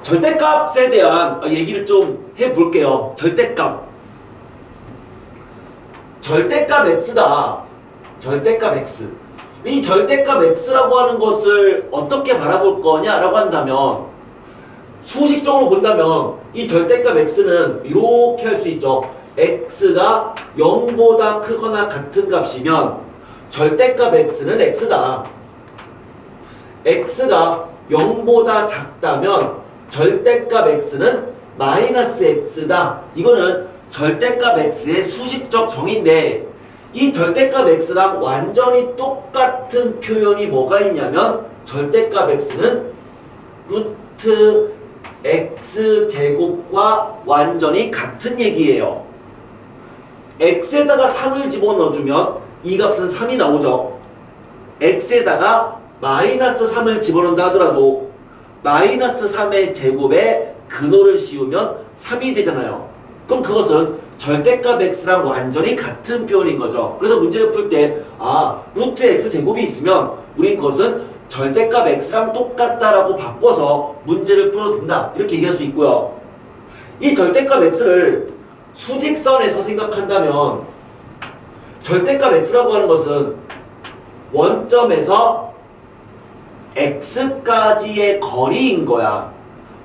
절대값에 대한 얘기를 좀 해볼게요. 절대값. 절대값 x다. 절대값 x. 이 절대값 x라고 하는 것을 어떻게 바라볼 거냐라고 한다면 수식적으로 본다면 이 절대값 x는 이렇게 할 수 있죠. x가 0보다 크거나 같은 값이면 절대값 x는 x다. x가 0보다 작다면 절대값 x는 마이너스 x다. 이거는 절대값 x의 수식적 정의인데 이 절대값 x랑 완전히 똑같은 표현이 뭐가 있냐면 절대값 x는 루트 x제곱과 완전히 같은 얘기예요. x에다가 3을 집어넣어주면 이 값은 3이 나오죠. x에다가 마이너스 3을 집어넣는다 하더라도 마이너스 3의 제곱에 근호를 씌우면 3이 되잖아요. 그럼 그것은 절대값 x랑 완전히 같은 표현인 거죠. 그래서 문제를 풀 때 루트 x제곱이 있으면 우린 그것은 절대값 x랑 똑같다라고 바꿔서 문제를 풀어도 된다. 이렇게 얘기할 수 있고요. 이 절대값 x를 수직선에서 생각한다면 절대값 x라고 하는 것은 원점에서 x까지의 거리인 거야.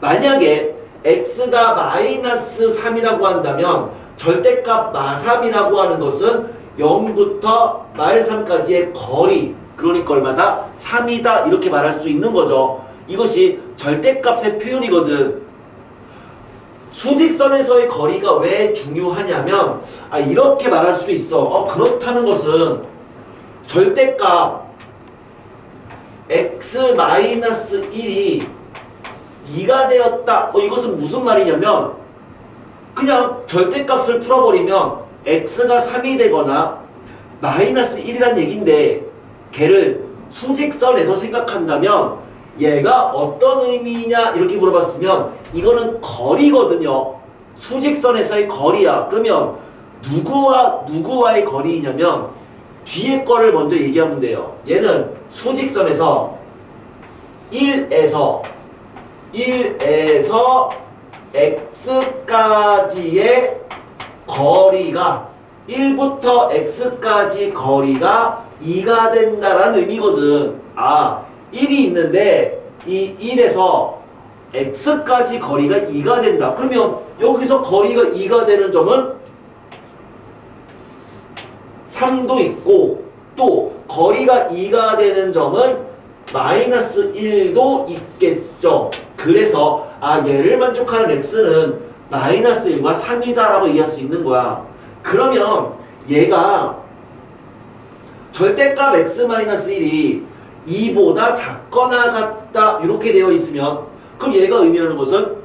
만약에 x가 마이너스 3이라고 한다면 절대값 마3이라고 하는 것은 0부터 말3까지의 거리, 그러니까 얼마다? 3이다 이렇게 말할 수 있는 거죠. 이것이 절대값의 표현이거든. 수직선에서의 거리가 왜 중요하냐면 이렇게 말할 수도 있어. 그렇다는 것은 절대값 x-1이 2가 되었다. 이것은 무슨 말이냐면 그냥 절대값을 풀어버리면 x가 3이 되거나 마이너스 1이란 얘기인데 걔를 수직선에서 생각한다면 얘가 어떤 의미냐 이렇게 물어봤으면 이거는 거리거든요. 수직선에서의 거리야. 그러면 누구와 누구와의 거리냐면 뒤에 거를 먼저 얘기하면 돼요. 얘는 수직선에서 1에서 x까지의 거리가 1부터 x까지 거리가 2가 된다라는 의미거든. 1이 있는데 이 1에서 x까지 거리가 2가 된다. 그러면 여기서 거리가 2가 되는 점은 3도 있고 또 거리가 2가 되는 점은 마이너스 1도 있겠죠. 그래서 얘를 만족하는 x는 마이너스 1과 3이다 라고 얘기할 수 있는 거야. 그러면 얘가 절대값 x-1이 2보다 작거나 같다 이렇게 되어 있으면 그럼 얘가 의미하는 것은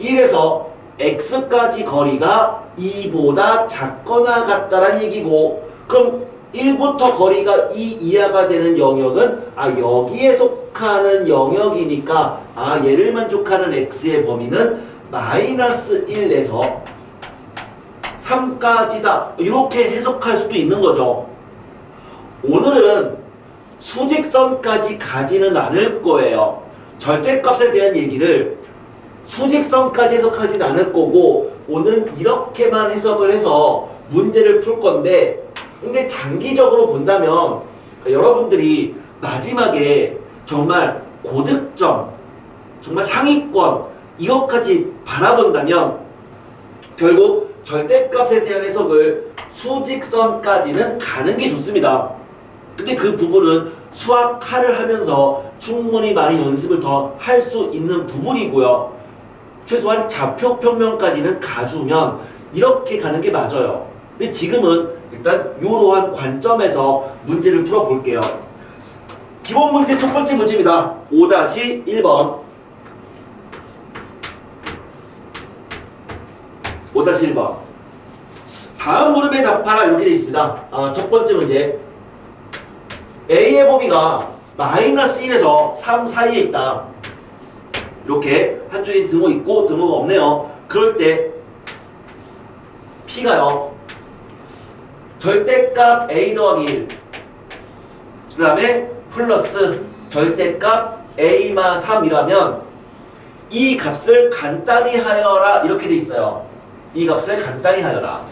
1에서 x까지 거리가 2보다 작거나 같다란 얘기고 그럼 1부터 거리가 2 이하가 되는 영역은 여기에 속하는 영역이니까 얘를 만족하는 x의 범위는 마이너스 1에서 3까지다 이렇게 해석할 수도 있는 거죠. 오늘은 수직선까지 가지는 않을 거예요. 절대값에 대한 얘기를 수직선까지 해석하진 않을 거고 오늘은 이렇게만 해석을 해서 문제를 풀 건데 근데 장기적으로 본다면 여러분들이 마지막에 정말 고득점, 정말 상위권 이것까지 바라본다면 결국 절대값에 대한 해석을 수직선까지는 가는 게 좋습니다. 근데 그 부분은 수학하를 하면서 충분히 많이 연습을 더 할 수 있는 부분이고요. 최소한 좌표평면까지는 가주면 이렇게 가는 게 맞아요. 근데 지금은 일단 이러한 관점에서 문제를 풀어볼게요. 기본 문제 첫 번째 문제입니다. 5-1번 5-1번 다음 물음에 답하라 이렇게 되어 있습니다. 첫 번째 문제 A의 범위가 마이너스 1에서 3 사이에 있다. 이렇게 한쪽에 등호 있고 등호가 없네요. 그럴 때 P가요 절대값 A 더하기 1 그 다음에 플러스 절대값 A마 3이라면 이 값을 간단히 하여라 이렇게 돼 있어요. 이 값을 간단히 하여라.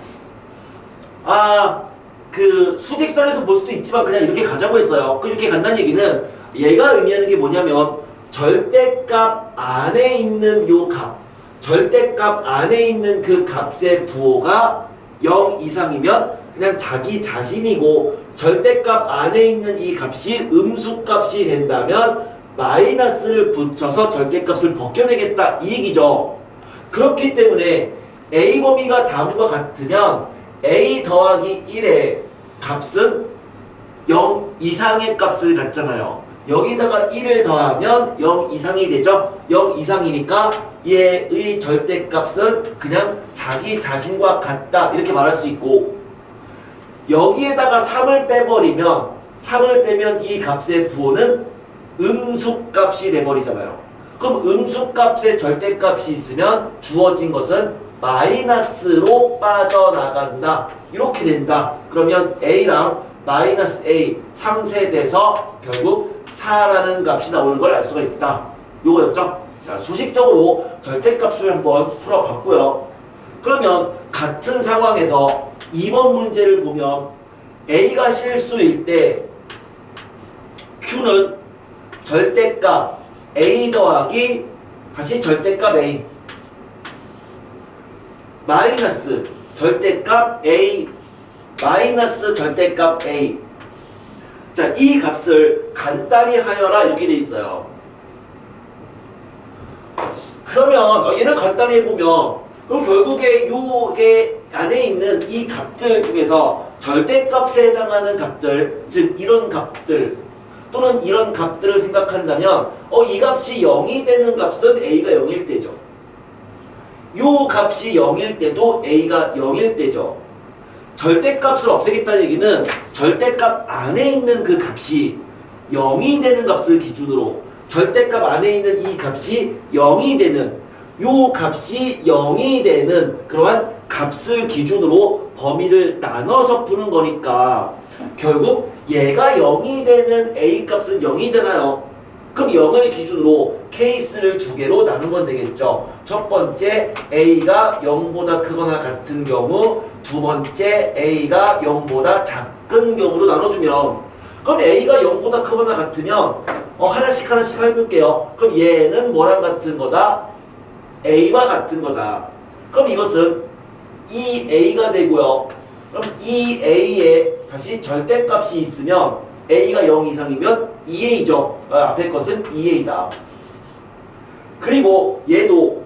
그 수직선에서 볼 수도 있지만 그냥 이렇게 가자고 했어요. 이렇게 간다는 얘기는 얘가 의미하는 게 뭐냐면 절대값 안에 있는 요 값, 절대값 안에 있는 그 값의 부호가 0 이상이면 그냥 자기 자신이고, 절대값 안에 있는 이 값이 음수값이 된다면 마이너스를 붙여서 절대값을 벗겨내겠다 이 얘기죠. 그렇기 때문에 A 범위가 다음과 같으면 A 더하기 1의 값은 0 이상의 값을 갖잖아요. 여기다가 1을 더하면 0 이상이 되죠. 0 이상이니까 얘의 절대값은 그냥 자기 자신과 같다 이렇게 말할 수 있고, 여기에다가 3을 빼버리면 3을 빼면 이 값의 부호는 음수값이 돼버리잖아요. 그럼 음수값의 절대값이 있으면 주어진 것은 마이너스로 빠져나간다 이렇게 된다. 그러면 A랑 마이너스 A 상쇄돼서 결국 4라는 값이 나오는 걸 알 수가 있다. 요거였죠? 자, 수식적으로 절대값을 한번 풀어봤고요. 그러면 같은 상황에서 2번 문제를 보면 A가 실수일 때 Q는 절대값 A 더하기 다시 절대값 A 마이너스 절대값 A 마이너스 절대값 A. 자, 이 값을 간단히 하여라 이렇게 돼 있어요. 그러면 얘를 간단히 해보면 그럼 결국에 요게 안에 있는 이 값들 중에서 절대값에 해당하는 값들, 즉 이런 값들 또는 이런 값들을 생각한다면 이 값이 0이 되는 값은 A가 0일 때죠. 요 값이 0일 때도 A가 0일 때죠. 절대값을 없애겠다는 얘기는 절대값 안에 있는 그 값이 0이 되는 값을 기준으로, 절대값 안에 있는 이 값이 0이 되는, 요 값이 0이 되는 그러한 값을 기준으로 범위를 나눠서 푸는 거니까 결국 얘가 0이 되는 A 값은 0이잖아요. 그럼 0을 기준으로 케이스를 두 개로 나누면 되겠죠. 첫 번째 A가 0보다 크거나 같은 경우, 두 번째 A가 0보다 작은 경우로 나눠주면, 그럼 A가 0보다 크거나 같으면 하나씩 해볼게요. 그럼 얘는 뭐랑 같은 거다? A와 같은 거다. 그럼 이것은 2A가 되고요. 그럼 2A에 다시 절대값이 있으면 A가 0 이상이면 2A죠. 앞에 것은 2A다. 그리고 얘도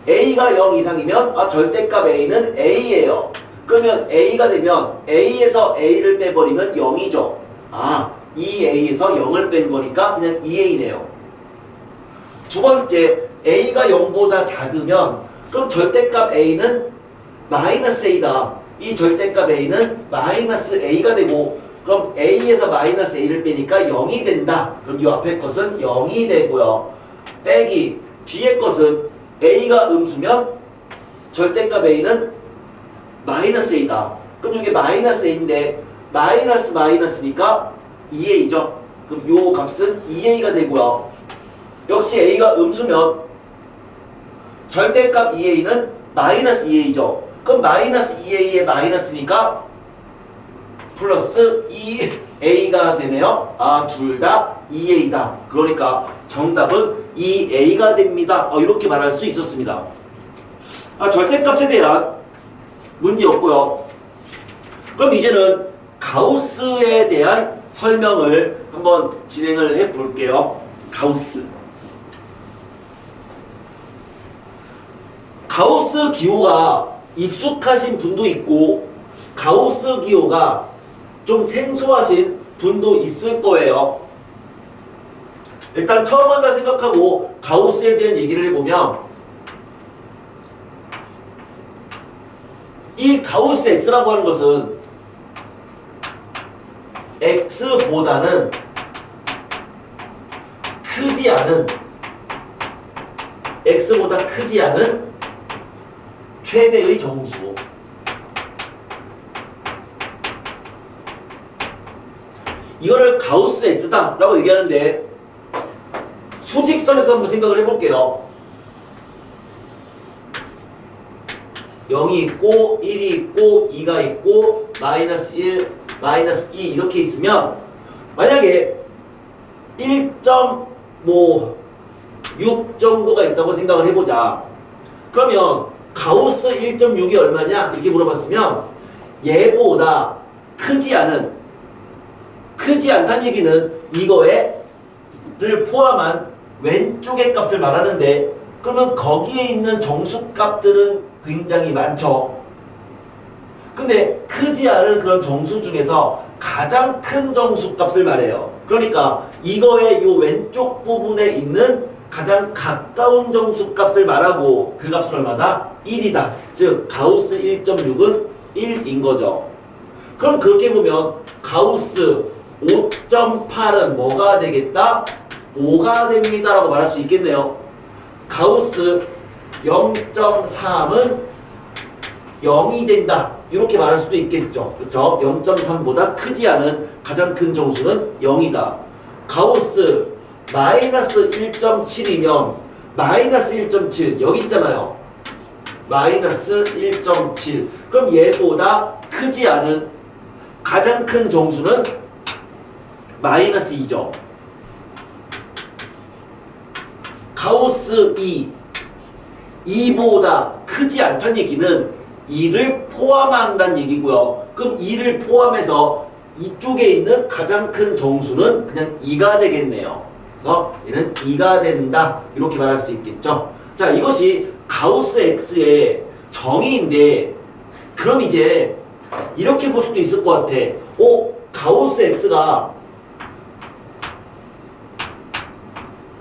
A가 0 이상이면 절대값 A는 A예요. 그러면 A가 되면 A에서 A를 빼버리면 0이죠. 2A에서 0을 뺀 거니까 그냥 2A네요. 두 번째, A가 0보다 작으면 그럼 절대값 A는 마이너스 A다. 이 절대값 A는 마이너스 A가 되고, 그럼 A에서 마이너스 A를 빼니까 0이 된다. 그럼 이 앞에 것은 0이 되고요. 빼기 뒤에 것은 A가 음수면 절대값 A는 마이너스 A다. 그럼 이게 마이너스 A인데 마이너스니까 2A죠. 그럼 요 값은 2A가 되고요. 역시 A가 음수면 절대값 2A는 마이너스 2A죠. 그럼 마이너스 2A에 마이너스니까 플러스 2A가 되네요. 둘 다 2A다. 그러니까 정답은 2A가 됩니다. 이렇게 말할 수 있었습니다. 절대값에 대한 문제였고요. 그럼 이제는 가우스에 대한 설명을 한번 진행을 해 볼게요. 가우스 기호가 익숙하신 분도 있고 가우스 기호가 좀 생소하신 분도 있을 거예요. 일단 처음 한다 생각하고 가우스에 대한 얘기를 해보면, 이 가우스 X라고 하는 것은 X보다는 X보다 크지 않은 최대의 정수. 이거를 가우스 X다 라고 얘기하는데, 수직선에서 한번 생각을 해볼게요. 0이 있고 1이 있고 2가 있고 마이너스 1, 마이너스 2 이렇게 있으면 만약에 1.6 정도가 있다고 생각을 해보자. 그러면 가우스 1.6이 얼마냐? 이렇게 물어봤으면 얘보다 크지 않다는 얘기는 이거를 포함한 왼쪽의 값을 말하는데 그러면 거기에 있는 정수값들은 굉장히 많죠. 근데 크지 않은 그런 정수 중에서 가장 큰 정수값을 말해요. 그러니까 이거의 요 왼쪽 부분에 있는 가장 가까운 정수값을 말하고 그 값은 얼마다? 1이다. 즉 가우스 1.6은 1인 거죠. 그럼 그렇게 보면 가우스 5.8은 뭐가 되겠다? 5가 됩니다 라고 말할 수 있겠네요. 가우스 0.3은 0이 된다 이렇게 말할 수도 있겠죠. 그렇죠? 0.3보다 크지 않은 가장 큰 정수는 0이다. 가우스 마이너스 1.7이면 마이너스 1.7 여기 있잖아요. 마이너스 1.7 그럼 얘보다 크지 않은 가장 큰 정수는 마이너스 2죠. 가우스 2보다 크지 않다는 얘기는 2를 포함한다는 얘기고요. 그럼 2를 포함해서 이쪽에 있는 가장 큰 정수는 그냥 2가 되겠네요. 그래서 얘는 2가 된다 이렇게 말할 수 있겠죠. 자, 이것이 가우스 X의 정의인데 그럼 이제 이렇게 볼 수도 있을 것 같아. 가우스 X가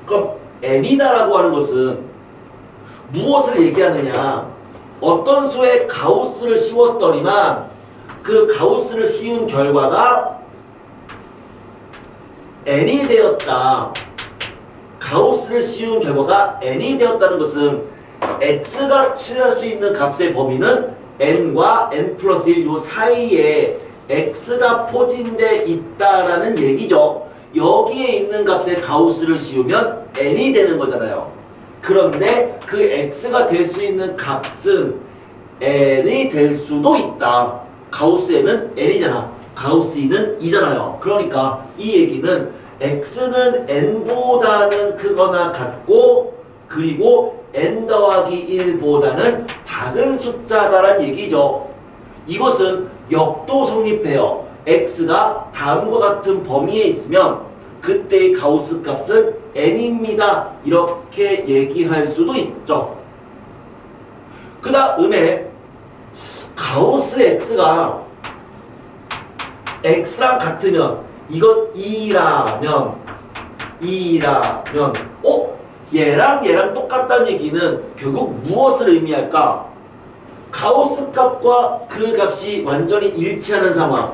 그럼 n이다라고 하는 것은 무엇을 얘기하느냐? 어떤 수에 가우스를 씌웠더니만 그 가우스를 씌운 결과가 n이 되었다. 가우스를 씌운 결과가 n이 되었다는 것은 x가 취할 수 있는 값의 범위는 n과 n 플러스 1 요 사이에 x가 포진돼 있다라는 얘기죠. 여기에 있는 값에 가우스를 씌우면 n이 되는 거잖아요. 그런데 그 x가 될 수 있는 값은 n이 될 수도 있다. 가우스 n은 n이잖아. 가우스 2는 2잖아요. 그러니까 이 얘기는 x는 n보다는 크거나 같고 그리고 n 더하기 1보다는 작은 숫자다란 얘기죠. 이것은 역도 성립해요. x가 다음과 같은 범위에 있으면 그때의 가우스 값은 n입니다. 이렇게 얘기할 수도 있죠. 그 다음에 가우스 x가 x랑 같으면 이것 2라면 얘랑 똑같다는 얘기는 결국 무엇을 의미할까? 가우스 값과 그 값이 완전히 일치하는 상황,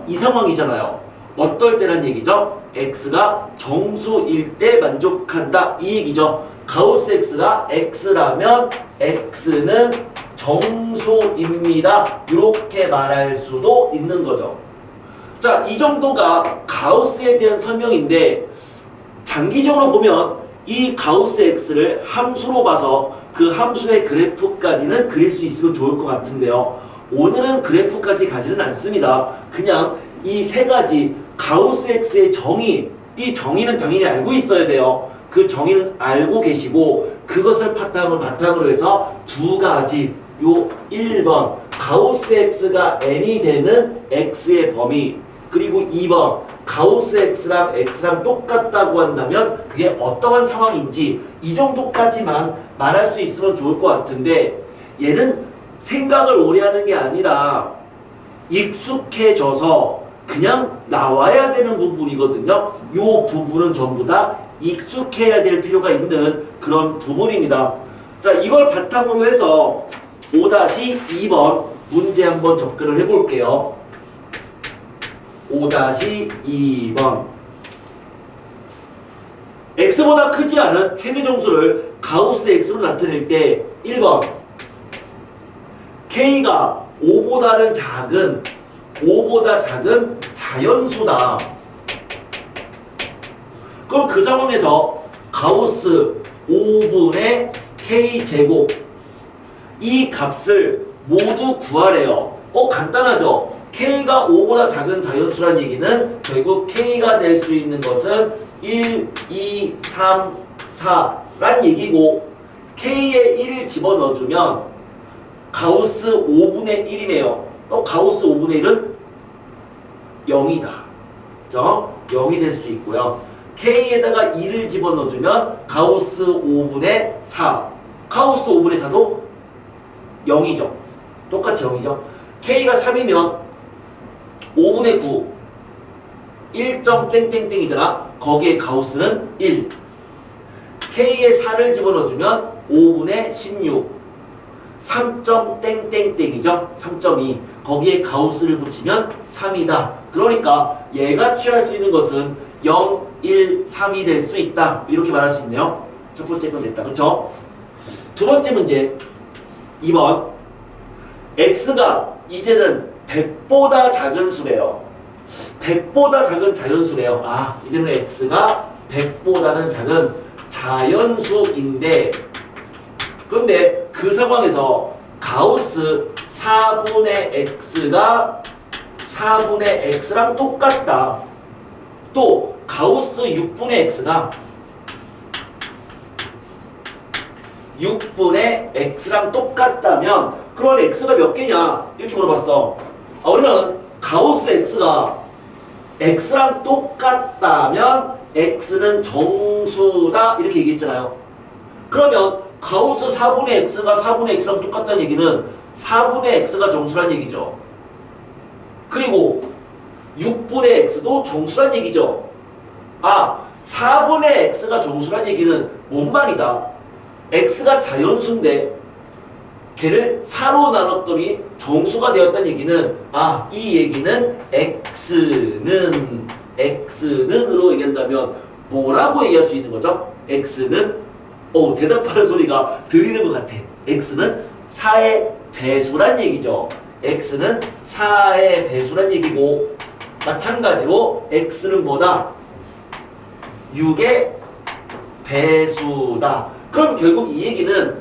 이 상황이잖아요. 어떨 때란 얘기죠? x가 정수일 때 만족한다 이 얘기죠. 가우스 x가 x라면 x는 정수입니다. 이렇게 말할 수도 있는 거죠. 자, 이 정도가 가우스에 대한 설명인데 장기적으로 보면 이 가우스 x를 함수로 봐서 그 함수의 그래프까지는 그릴 수 있으면 좋을 것 같은데요. 오늘은 그래프까지 가지는 않습니다. 그냥 이 세 가지 가우스 x의 정의, 이 정의는 당연히 알고 있어야 돼요. 그 정의는 알고 계시고 그것을 바탕으로 해서 두 가지 요 1번 가우스 x가 n이 되는 x의 범위 그리고 2번 가우스 x랑 똑같다고 한다면 그게 어떠한 상황인지 이 정도까지만 말할 수 있으면 좋을 것 같은데 얘는 생각을 오래 하는 게 아니라 익숙해져서 그냥 나와야 되는 부분이거든요. 요 부분은 전부 다 익숙해야 될 필요가 있는 그런 부분입니다. 자, 이걸 바탕으로 해서 5-2번 문제 한번 접근을 해볼게요. 5-2번 x보다 크지 않은 최대 정수를 가우스 x로 나타낼 때 1번 k가 5보다 작은 자연수다. 그럼 그 상황에서 가우스 5분의 k제곱 이 값을 모두 구하래요. 간단하죠? k가 5보다 작은 자연수란 얘기는 결국 k가 될 수 있는 것은 1, 2, 3, 4란 얘기고 k에 1을 집어넣어주면 가우스 5분의 1이네요. 가우스 5분의 1은 0이다. 그죠? 0이 될 수 있고요. k에다가 2를 집어넣어주면 가우스 5분의 4. 가우스 5분의 4도 0이죠. 똑같이 0이죠. k가 3이면 5분의 9 1점 땡땡땡이잖아. 거기에 가우스는 1. k에 4를 집어넣어주면 5분의 16 3점 땡땡땡이죠. 3.2 거기에 가우스를 붙이면 3이다. 그러니까 얘가 취할 수 있는 것은 0, 1, 3이 될 수 있다. 이렇게 말할 수 있네요. 첫 번째 건 됐다. 그렇죠? 두 번째 문제 2번 x가 이제는 100보다 작은 수래요. 100보다 작은 자연수래요. 이제는 x가 100보다는 작은 자연수인데 그런데 그 상황에서 가우스 4분의 x가 4분의 x랑 똑같다. 또 가우스 6분의 x가 6분의 x랑 똑같다면 그럼 x가 몇 개냐? 이렇게 물어봤어. 우리는 가우스 x가 x랑 똑같다면 x는 정수다 이렇게 얘기했잖아요. 그러면 가우스 4분의 x가 4분의 x랑 똑같다는 얘기는 4분의 x가 정수란 얘기죠. 그리고 6분의 x도 정수란 얘기죠. 4분의 x가 정수란 얘기는 뭔 말이다? x가 자연수인데 걔를 4로 나눴더니 정수가 되었다는 얘기는 이 얘기는 x는으로 얘기한다면 뭐라고 얘기할 수 있는 거죠? x는 대답하는 소리가 들리는 것 같아. x는 4의 배수란 얘기죠. x는 4의 배수란 얘기고 마찬가지로 x는 뭐다? 6의 배수다. 그럼 결국 이 얘기는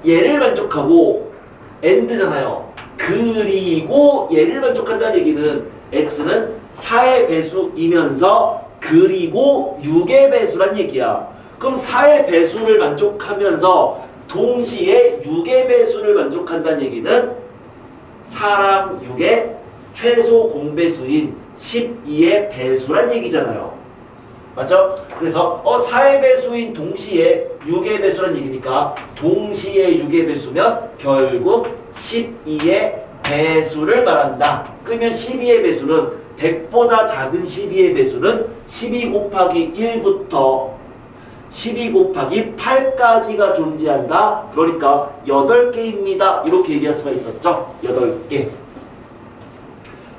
얘를 만족하고 and잖아요. 그리고 얘를 만족한다는 얘기는 x는 4의 배수이면서 그리고 6의 배수란 얘기야. 그럼 4의 배수를 만족하면서 동시에 6의 배수를 만족한다는 얘기는 4랑 6의 최소 공배수인 12의 배수란 얘기잖아요. 맞죠? 그래서 4의 배수인 동시에 6의 배수란 얘기니까 동시에 6의 배수면 결국 12의 배수를 말한다. 그러면 12의 배수는 100보다 작은 12의 배수는 12 곱하기 1부터 12 곱하기 8까지가 존재한다. 그러니까 8개입니다. 이렇게 얘기할 수가 있었죠. 8개.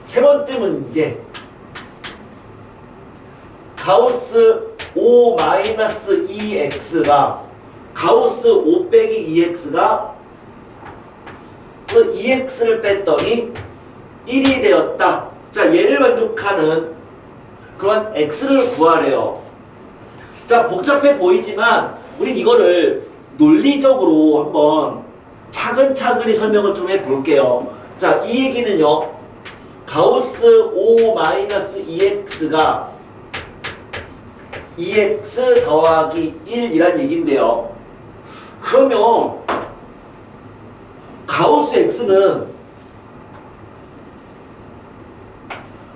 세 번째 문제. 가우스 5-2x가 가우스 5 빼기 2x가 그 2x를 뺐더니 1이 되었다. 자, 얘를 만족하는 그런 x를 구하래요. 자, 복잡해 보이지만 우린 이거를 논리적으로 한번 차근차근히 설명을 좀 해볼게요. 자, 이 얘기는요. 가우스 5-2x가 2x 더하기 1이란 얘기인데요. 그러면 가우스 x는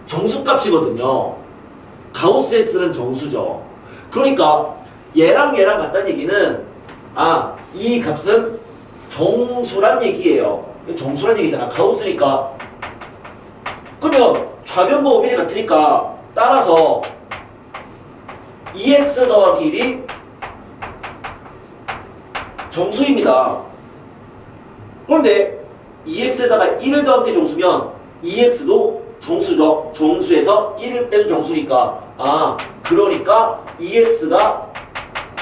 정수값이거든요. 가우스 x는 정수죠. 그러니까 얘랑 얘랑 같다는 얘기는 이 값은 정수란 얘기예요. 정수란 얘기잖아. 가우스니까. 그러면 좌변과 우변이 같으니까 따라서 2x 더하기 1이 정수입니다. 그런데 2x에다가 1을 더한 게 정수면 2x도 정수죠. 정수에서 1을 빼도 정수니까 그러니까 2x가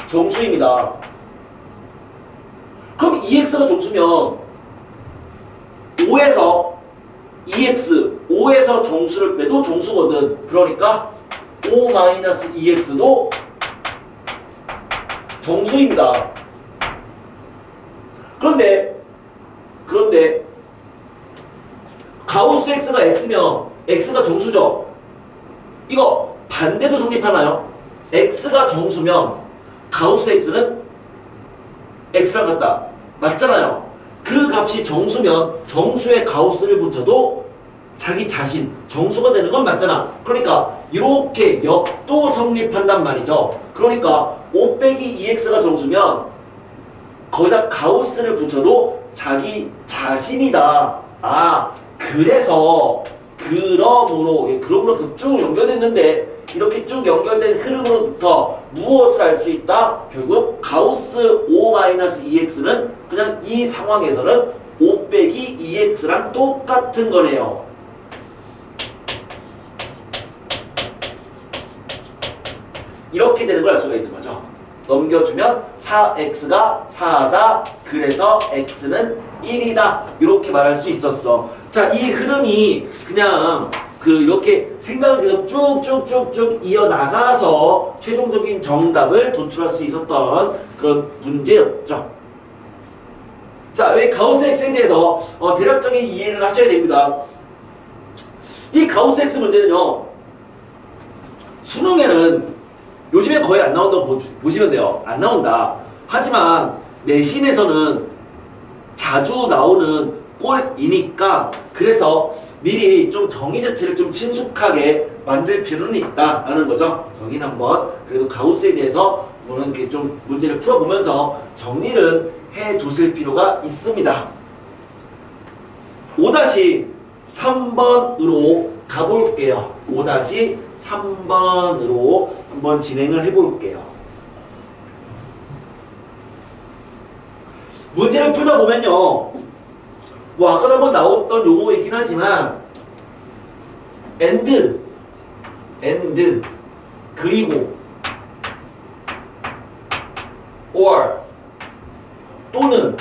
정수입니다. 그럼 2x가 정수면 5에서 5에서 정수를 빼도 정수거든. 그러니까 5-2x도 정수입니다. 그런데 가우스 x가 x면 x가 정수죠. 이거 반대도 성립하나요? x가 정수면 가우스 x는 x랑 같다. 맞잖아요. 그 값이 정수면 정수에 가우스를 붙여도 자기 자신 정수가 되는 건 맞잖아. 그러니까 이렇게 역도 성립한단 말이죠. 그러니까 5 빼기 2x가 정수면 거기다 가우스를 붙여도 자기 자신이다. 아, 그러므로 쭉 연결됐는데 이렇게 쭉 연결된 흐름으로부터 무엇을 알 수 있다? 결국 가우스 5-2x는 그냥 이 상황에서는 5 빼기 2x랑 똑같은 거네요. 이렇게 되는 걸 알 수가 있는 거죠. 넘겨주면 4x가 4다. 그래서 x는 1이다. 이렇게 말할 수 있었어. 자, 이 흐름이 그냥 이렇게 생각을 계속 쭉쭉쭉쭉 이어나가서 최종적인 정답을 도출할 수 있었던 그런 문제였죠. 자, 여기 가우스 x에 대해서 대략적인 이해를 하셔야 됩니다. 이 가우스 x 문제는요, 수능에는 요즘에 거의 안 나온다고 보시면 돼요. 안 나온다. 하지만 내신에서는 자주 나오는 꼴이니까 그래서 미리 좀 정의 자체를 좀 친숙하게 만들 필요는 있다라는 거죠. 저기는 한번 그래도 가우스에 대해서 이렇게 좀 문제를 풀어보면서 정리를 해 두실 필요가 있습니다. 5-3번으로 가볼게요. 5-3번으로 한번 진행을 해볼게요. 문제를 풀다 보면요, 뭐 아까도 한번 나왔던 용어이긴 하지만 and 그리고 or 또는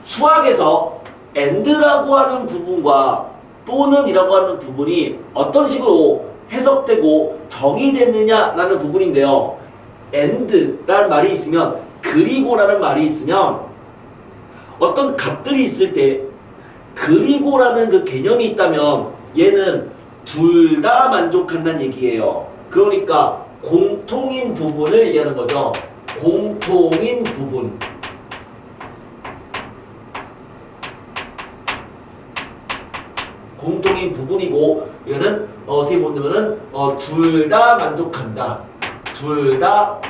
수학에서 and라고 하는 부분과 또는 이라고 하는 부분이 어떤 식으로 해석되고 정의됐느냐라는 부분인데요. and라는 말이 있으면 그리고라는 말이 있으면 어떤 값들이 있을 때 그리고라는 그 개념이 있다면 얘는 둘 다 만족한다는 얘기예요. 그러니까 공통인 부분을 얘기하는 거죠. 공통인 부분. 공통인 부분이고 얘는 어떻게 보면은 둘 다 만족한다. 둘 다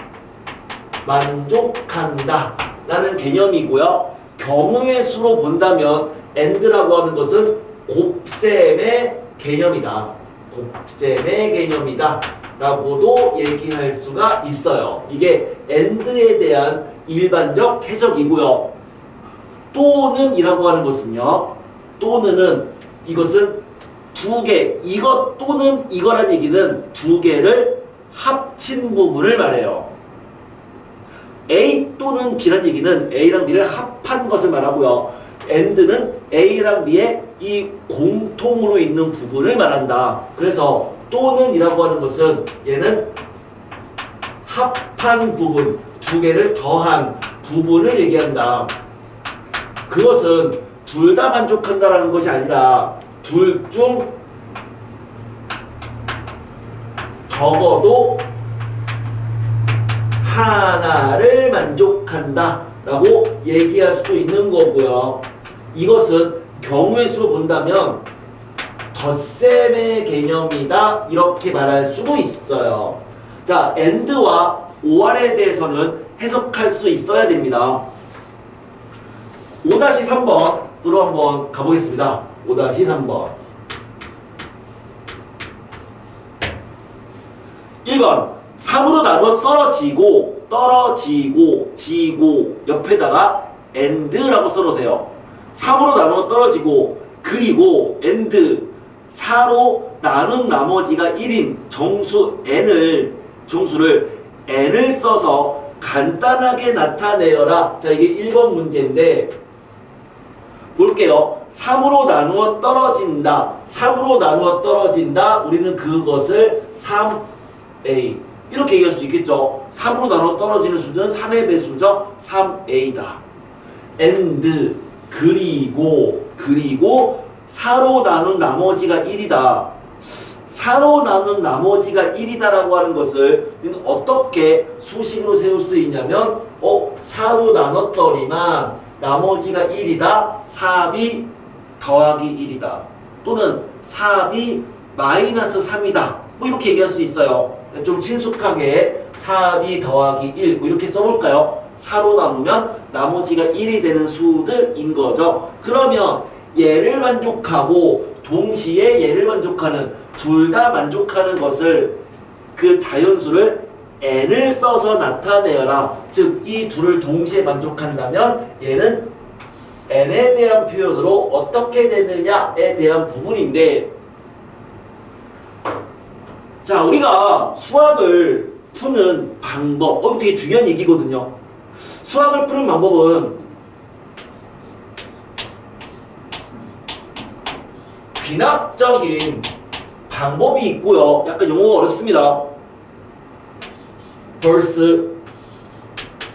만족한다 라는 개념이고요. 경우의 수로 본다면 and라고 하는 것은 곱셈의 개념이다. 곱셈의 개념이다 라고도 얘기할 수가 있어요. 이게 and에 대한 일반적 해석이고요. 또는 이라고 하는 것은요, 또는은 이것은 두 개, 이것 또는 이거란 얘기는 두 개를 합친 부분을 말해요. A 또는 B란 얘기는 A랑 B를 합한 것을 말하고요. and는 A랑 B의 이 공통으로 있는 부분을 말한다. 그래서 또는 이라고 하는 것은 얘는 합한 부분, 두 개를 더한 부분을 얘기한다. 그것은 둘 다 만족한다라는 것이 아니라 둘 중 적어도 하나를 만족한다 라고 얘기할 수도 있는 거고요. 이것은 경우의 수로 본다면 덧셈의 개념이다 이렇게 말할 수도 있어요. 자, and와 or에 대해서는 해석할 수 있어야 됩니다. 5-3번으로 한번 가보겠습니다. 5-3번 1번 3으로 나누어 떨어지고 지고 옆에다가 and라고 써놓으세요. 3으로 나누어 떨어지고 그리고 and 4로 나눈 나머지가 1인 정수를 n을 써서 간단하게 나타내어라. 자, 이게 1번 문제인데 볼게요. 3으로 나누어 떨어진다. 3으로 나누어 떨어진다. 우리는 그것을 3a 이렇게 얘기할 수 있겠죠. 3으로 나눠 떨어지는 수는 3의 배수죠. 3a다. and 그리고 4로 나눈 나머지가 1이다. 4로 나눈 나머지가 1이다라고 하는 것을 어떻게 수식으로 세울 수 있냐면 4로 나눴더니만 나머지가 1이다. 4b 더하기 1이다. 또는 4b 마이너스 3이다. 뭐 이렇게 얘기할 수 있어요. 좀 친숙하게 4b 더하기 1 뭐 이렇게 써볼까요? 4로 나누면 나머지가 1이 되는 수들인 거죠. 그러면 얘를 만족하고 동시에 얘를 만족하는 둘 다 만족하는 것을 그 자연수를 n을 써서 나타내어라. 즉 이 둘을 동시에 만족한다면 얘는 n에 대한 표현으로 어떻게 되느냐에 대한 부분인데, 자 우리가 수학을 푸는 방법, 이거 되게 중요한 얘기거든요. 수학을 푸는 방법은 귀납적인 방법이 있고요. 약간 용어가 어렵습니다. 벌스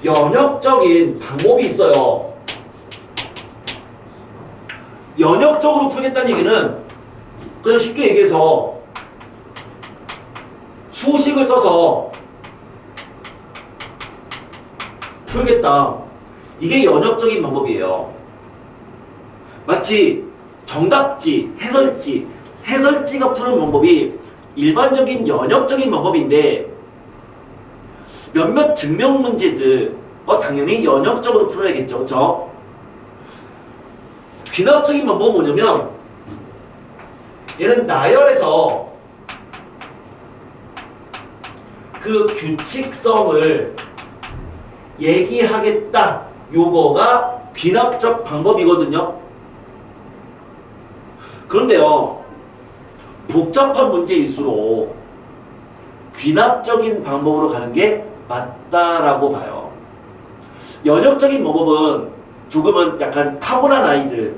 연역적인 방법이 있어요. 연역적으로 풀겠다는 얘기는 그냥 쉽게 얘기해서 수식을 써서 풀겠다. 이게 연역적인 방법이에요. 마치 정답지, 해설지가 푸는 방법이 일반적인 연역적인 방법인데 몇몇 증명 문제들 당연히 연역적으로 풀어야겠죠. 그쵸? 귀납적인 방법은 뭐냐면 얘는 나열해서 그 규칙성을 얘기하겠다. 요거가 귀납적 방법이거든요. 그런데요, 복잡한 문제일수록 귀납적인 방법으로 가는 게 맞다라고 봐요. 연역적인 방법은 조금은 약간 타고난 아이들,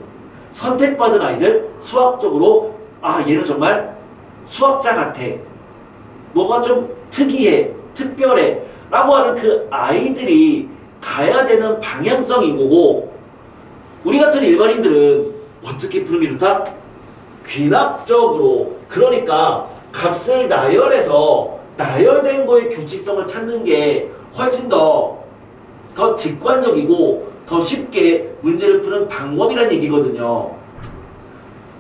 선택받은 아이들, 수학적으로 얘는 정말 수학자 같아, 뭐가 좀 특이해, 특별해 라고 하는 그 아이들이 가야 되는 방향성인 거고, 우리 같은 일반인들은 어떻게 푸는 게 좋다? 귀납적으로. 그러니까 값을 나열해서 나열된 거의 규칙성을 찾는 게 훨씬 더 직관적이고 더 쉽게 문제를 푸는 방법이라는 얘기거든요.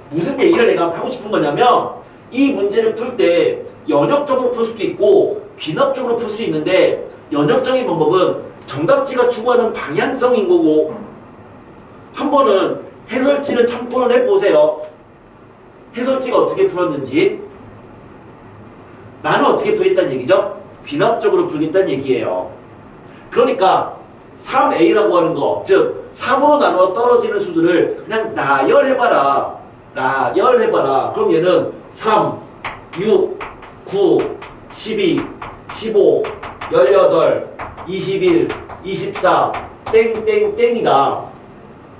무슨 얘기를 내가 하고 싶은 거냐면 이 문제를 풀 때 연역적으로 풀 수도 있고 귀납적으로 풀 수 있는데, 연역적인 방법은 정답지가 추구하는 방향성인 거고, 한 번은 해설지를 참고를 해보세요. 해설지가 어떻게 풀었는지. 나는 어떻게 풀겠다는 얘기죠? 귀납적으로 풀겠다는 얘기예요. 그러니까 3a라고 하는 거, 즉 3으로 나눠 떨어지는 수들을 그냥 나열해봐라. 그럼 얘는 3, 6, 9, 12, 15, 18, 21, 24, 땡땡땡이다.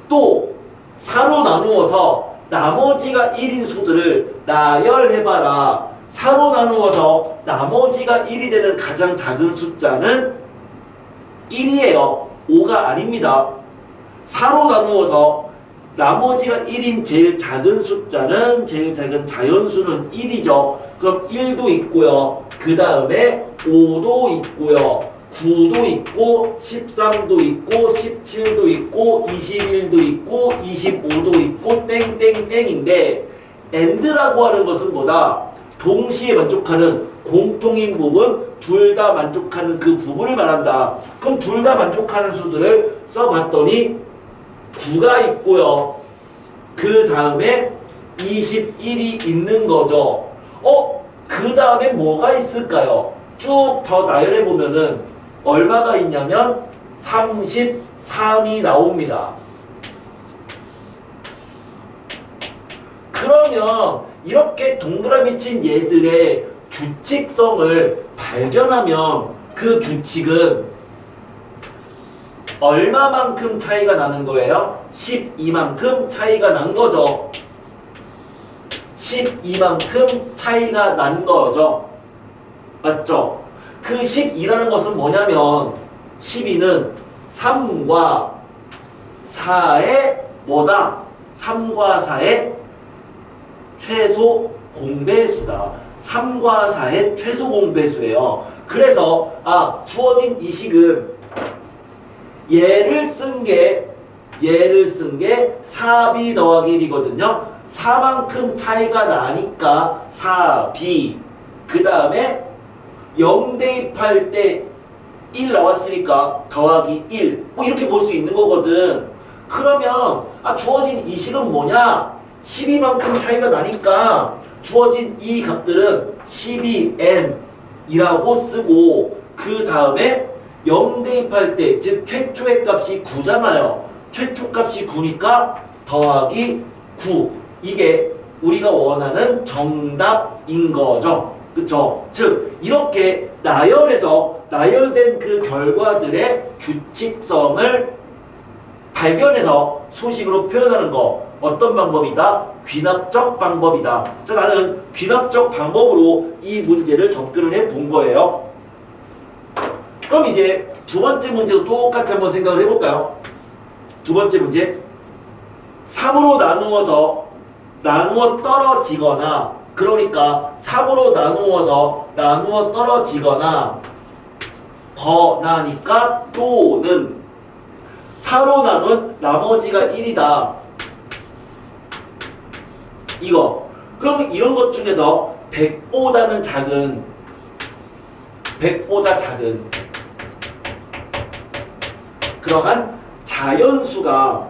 또 4로 나누어서 나머지가 1인 수들을 나열해봐라. 4로 나누어서 나머지가 1이 되는 가장 작은 숫자는 1이에요. 5가 아닙니다. 4로 나누어서 나머지가 1인 제일 작은 숫자는, 제일 작은 자연수는 1이죠. 그럼 1도 있고요. 그 다음에 5도 있고요. 9도 있고 13도 있고 17도 있고 21도 있고 25도 있고 땡땡땡인데, and라고 하는 것은 뭐다? 동시에 만족하는 공통인 부분, 둘 다 만족하는 그 부분을 말한다. 그럼 둘 다 만족하는 수들을 써봤더니 9가 있고요. 그 다음에 21이 있는 거죠. 그 다음에 뭐가 있을까요? 쭉 더 나열해보면은 얼마가 있냐면 33이 나옵니다. 그러면 이렇게 동그라미 친 얘들의 규칙성을 발견하면 그 규칙은 얼마만큼 차이가 나는 거예요? 12만큼 차이가 난 거죠. 12만큼 차이가 난 거죠. 맞죠? 그 12라는 것은 뭐냐면 12는 3과 4의 뭐다? 3과 4의 최소 공배수다. 3과 4의 최소 공배수예요. 그래서 주어진 이 식은 얘를 쓴 게 4b 더하기 1이거든요. 4만큼 차이가 나니까 4b. 그 다음에 0 대입할 때 1 나왔으니까 더하기 1. 뭐 이렇게 볼 수 있는 거거든. 그러면 주어진 이 식은 뭐냐? 12만큼 차이가 나니까 주어진 이 값들은 12n이라고 쓰고 그 다음에 0 대입할 때 즉 최초의 값이 9잖아요. 최초 값이 9니까 더하기 9. 이게 우리가 원하는 정답인 거죠. 그쵸? 즉 이렇게 나열된 그 결과들의 규칙성을 발견해서 수식으로 표현하는 거 어떤 방법이다? 귀납적 방법이다. 자, 나는 귀납적 방법으로 이 문제를 접근을 해 본 거예요. 그럼 이제 두 번째 문제도 똑같이 한번 생각을 해볼까요? 두 번째 문제 3으로 나누어 떨어지거나 그러니까 3으로 나누어 떨어지거나 번하니까 또는 4로 나눈 나머지가 1이다. 이거. 그러면 이런 것 중에서 100보다 작은 그러한 자연수가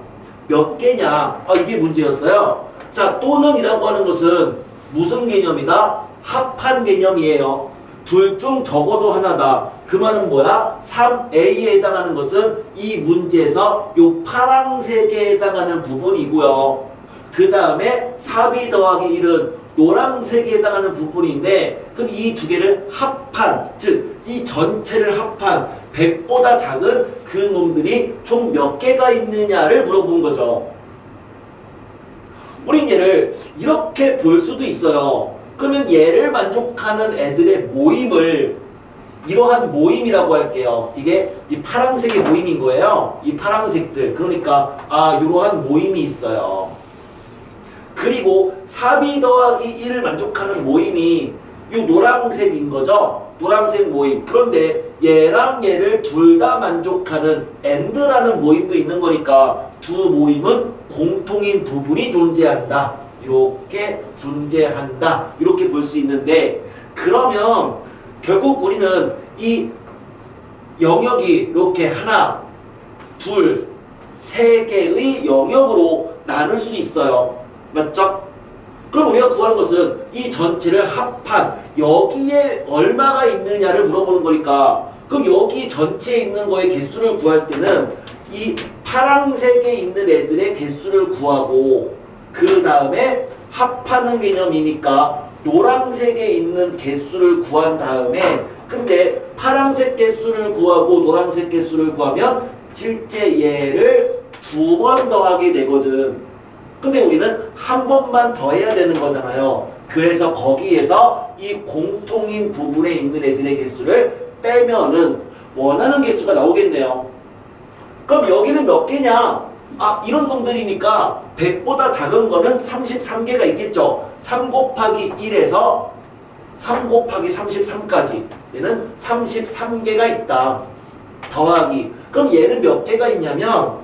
몇 개냐? 이게 문제였어요. 자, 또는이라고 하는 것은 무슨 개념이다? 합한 개념이에요. 둘 중 적어도 하나다. 그 말은 뭐야? 3a에 해당하는 것은 이 문제에서 요 파란색에 해당하는 부분이고요. 그 다음에 4b 더하기 1은 노란색에 해당하는 부분인데 그럼 이 두 개를 합한, 즉 이 전체를 합한 100보다 작은 그 놈들이 총 몇 개가 있느냐를 물어본 거죠. 우린 얘를 이렇게 볼 수도 있어요. 그러면 얘를 만족하는 애들의 모임을 이러한 모임이라고 할게요. 이게 이 파란색의 모임인 거예요. 이 파란색들. 그러니까 이러한 모임이 있어요. 그리고 4b 더하기 1을 만족하는 모임이 이 노란색인 거죠. 노란색 모임. 그런데 얘랑 얘를 둘 다 만족하는 AND라는 모임도 있는 거니까 두 모임은 공통인 부분이 존재한다. 이렇게 존재한다. 이렇게 볼 수 있는데 그러면 결국 우리는 이 영역이 이렇게 하나, 둘, 세 개의 영역으로 나눌 수 있어요. 맞죠? 그럼 우리가 구하는 것은 이 전체를 합한 여기에 얼마가 있느냐를 물어보는 거니까 그럼 여기 전체에 있는 거의 개수를 구할 때는 이 파란색에 있는 애들의 개수를 구하고 그 다음에 합하는 개념이니까 노란색에 있는 개수를 구한 다음에 근데 파란색 개수를 구하고 노란색 개수를 구하면 실제 얘를 2번 더하게 되거든. 근데 우리는 한 번만 더 해야 되는 거잖아요. 그래서 거기에서 이 공통인 부분에 있는 애들의 개수를 빼면은 원하는 개수가 나오겠네요. 그럼 여기는 몇 개냐? 이런 놈들이니까 100보다 작은 거는 33개가 있겠죠. 3 곱하기 1에서 3 곱하기 33까지 얘는 33개가 있다. 더하기. 그럼 얘는 몇 개가 있냐면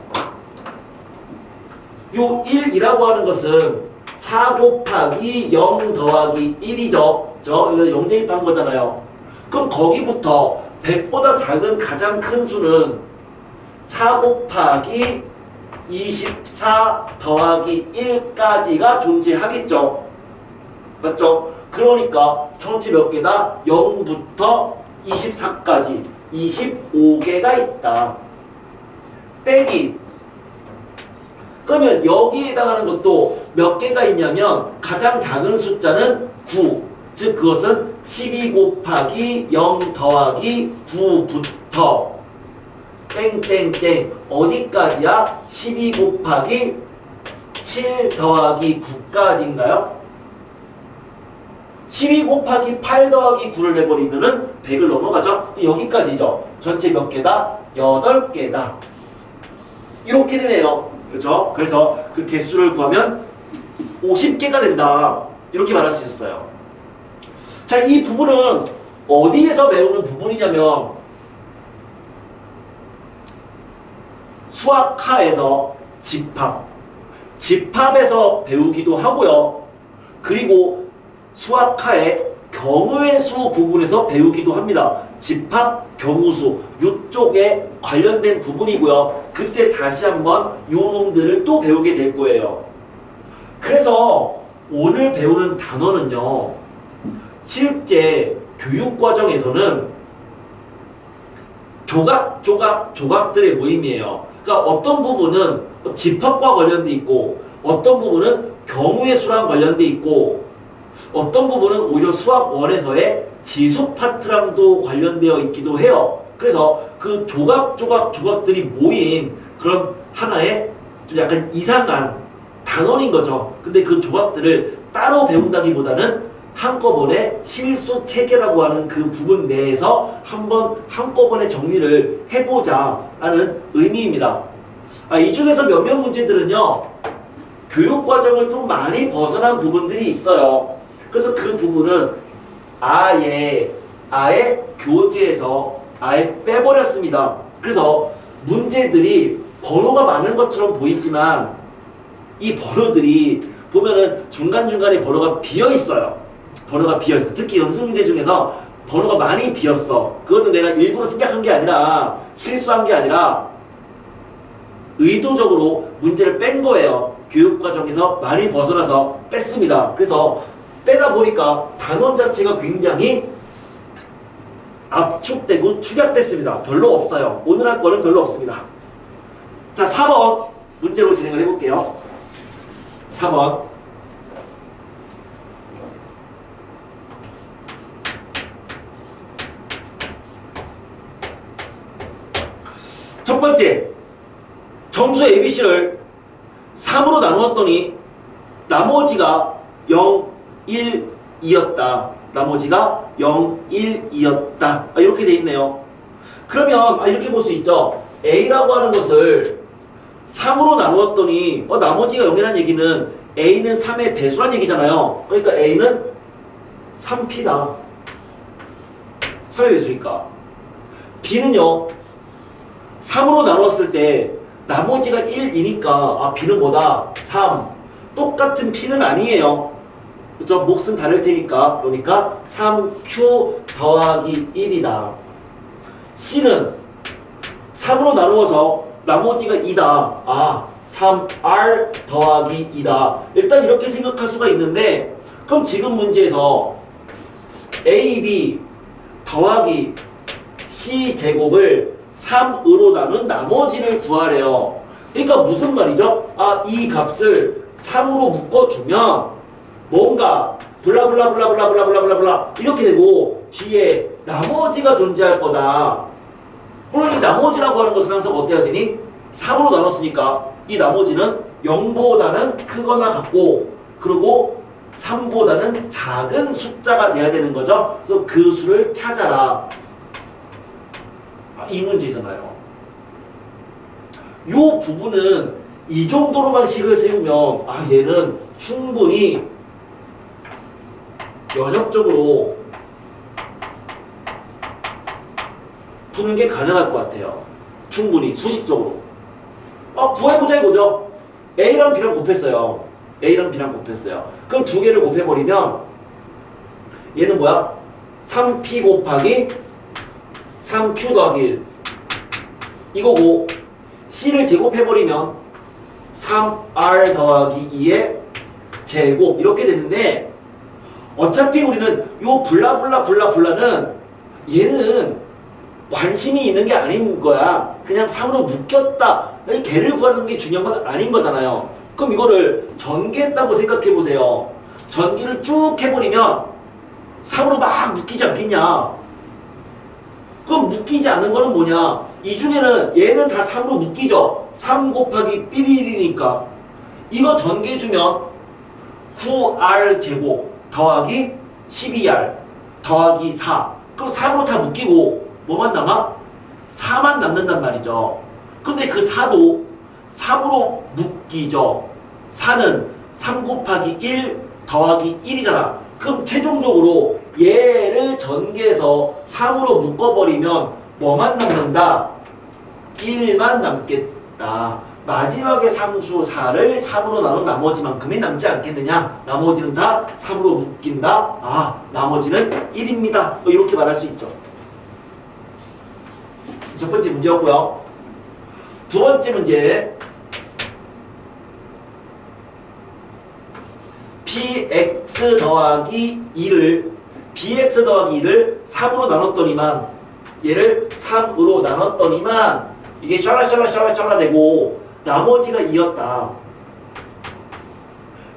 요 1이라고 하는 것은 4 곱하기 0 더하기 1이죠. 이거 0 대입한 거잖아요. 그럼 거기부터 100보다 작은 가장 큰 수는 4 곱하기 24 더하기 1까지가 존재하겠죠. 맞죠? 그러니까 전체 몇 개다? 0부터 24까지 25개가 있다. 빼기. 그러면 여기에 해당하는 것도 몇 개가 있냐면 가장 작은 숫자는 9. 즉 그것은 12 곱하기 0 더하기 9부터 땡땡땡 어디까지야? 12 곱하기 7 더하기 9까지인가요? 12 곱하기 8 더하기 9를 해버리면은 100을 넘어가죠. 여기까지죠. 전체 몇 개다? 8개다. 이렇게 되네요. 그렇죠? 그래서 그 개수를 구하면 50개가 된다. 이렇게 말할 수 있었어요. 자, 이 부분은 어디에서 배우는 부분이냐면 수학하에서 집합에서 배우기도 하고요. 그리고 수학하의 경우의 수 부분에서 배우기도 합니다. 집합, 경우수 이쪽에 관련된 부분이고요. 그때 다시 한번 이 놈들을 또 배우게 될 거예요. 그래서 오늘 배우는 단어는요. 실제 교육과정에서는 조각들의 모임이에요. 그러니까 어떤 부분은 집합과 관련돼 있고 어떤 부분은 경우의 수랑 관련돼 있고 어떤 부분은 오히려 수학 1에서의 지수 파트랑도 관련되어 있기도 해요. 그래서 그 조각들이 모인 그런 하나의 좀 약간 이상한 단원인 거죠. 근데 그 조각들을 따로 배운다기보다는 한꺼번에 실수 체계라고 하는 그 부분 내에서 한꺼번에 정리를 해보자 라는 의미입니다. 이 중에서 몇몇 문제들은요, 교육과정을 좀 많이 벗어난 부분들이 있어요. 그래서 그 부분은 아예 교재에서 아예 빼버렸습니다. 그래서 문제들이 번호가 많은 것처럼 보이지만 이 번호들이 보면은 중간중간에 번호가 비어있어요. 특히 연습 문제 중에서 번호가 많이 비었어. 그거는 내가 일부러 생각한 게 아니라 실수한 게 아니라 의도적으로 문제를 뺀 거예요. 교육과정에서 많이 벗어나서 뺐습니다. 그래서 빼다 보니까 단원 자체가 굉장히 압축되고 축약됐습니다. 별로 없어요. 오늘 할 거는 별로 없습니다. 자, 4번 문제로 진행을 해볼게요. 4번. 첫 번째, 정수 ABC를 3으로 나누었더니 나머지가 0, 1, 2였다. 나머지가 0, 1, 2였다. 이렇게 돼 있네요. 그러면 이렇게 볼 수 있죠. A라고 하는 것을 3으로 나누었더니 나머지가 0이라는 얘기는 A는 3의 배수란 얘기잖아요. 그러니까 A는 3P다. 3의 배수니까. B는요. 3으로 나누었을 때 나머지가 1이니까 B는 뭐다? 3. 똑같은 P는 아니에요. 그쵸? 몫은 다를 테니까. 그러니까 3Q 더하기 1이다. C는 3으로 나누어서 나머지가 2다. 3R 더하기 2다. 일단 이렇게 생각할 수가 있는데 그럼 지금 문제에서 AB 더하기 C제곱을 3으로 나눈 나머지를 구하래요. 그러니까 무슨 말이죠? 이 값을 3으로 묶어주면 뭔가 블라블라블라블라블라블라블라 이렇게 되고 뒤에 나머지가 존재할 거다. 물론 이 나머지라고 하는 것은 항상 어때야 되니? 3으로 나눴으니까 이 나머지는 0보다는 크거나 같고 그리고 3보다는 작은 숫자가 돼야 되는 거죠. 그래서 그 수를 찾아라. 이 문제잖아요. 요 부분은 이 정도로만 식을 세우면 얘는 충분히 면역적으로 푸는 게 가능할 것 같아요. 충분히 수식적으로. 구해보자 이거죠. A랑 B랑 곱했어요. A랑 B랑 곱했어요. 그럼 두 개를 곱해버리면 얘는 뭐야? 3P 곱하기 3Q 더하기 1 이거고 C를 제곱해버리면 3R 더하기 2의 제곱 이렇게 되는데 어차피 우리는 요 블라블라는 얘는 관심이 있는 게 아닌 거야. 그냥 3으로 묶였다. 걔를 구하는 게 중요한 건 아닌 거잖아요. 그럼 이거를 전개했다고 생각해보세요. 전개를 쭉 해버리면 3으로 막 묶이지 않겠냐. 그럼 묶이지 않는 거는 뭐냐? 이 중에는 얘는 다 3으로 묶이죠. 3 곱하기 삐리리니까 이거 전개해주면 9R 제곱 더하기 12R 더하기 4. 그럼 3으로 다 묶이고 뭐만 남아? 4만 남는단 말이죠. 근데 그 4도 3으로 묶이죠. 4는 3 곱하기 1 더하기 1이잖아. 그럼 최종적으로 얘를 전개해서 3으로 묶어버리면 뭐만 남는다? 1만 남겠다. 마지막에 상수 4를 3으로 나눈 나머지만큼이 남지 않겠느냐? 나머지는 다 3으로 묶인다. 아, 나머지는 1입니다. 이렇게 말할 수 있죠. 첫 번째 문제였고요. 두 번째 문제. px 더하기 2를 bx 더하기 2를 3으로 나눴더니만 얘를 3으로 나눴더니만 이게 샬라샬라샬라샬라 되고 나머지가 2였다.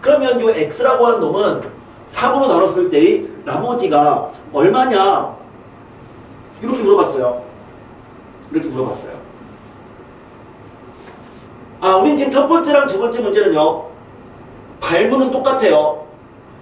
그러면 이 x라고 하는 놈은 3으로 나눴을 때의 나머지가 얼마냐? 이렇게 물어봤어요. 이렇게 물어봤어요. 아, 우린 지금 첫 번째랑 두 번째 문제는요. 발문은 똑같아요.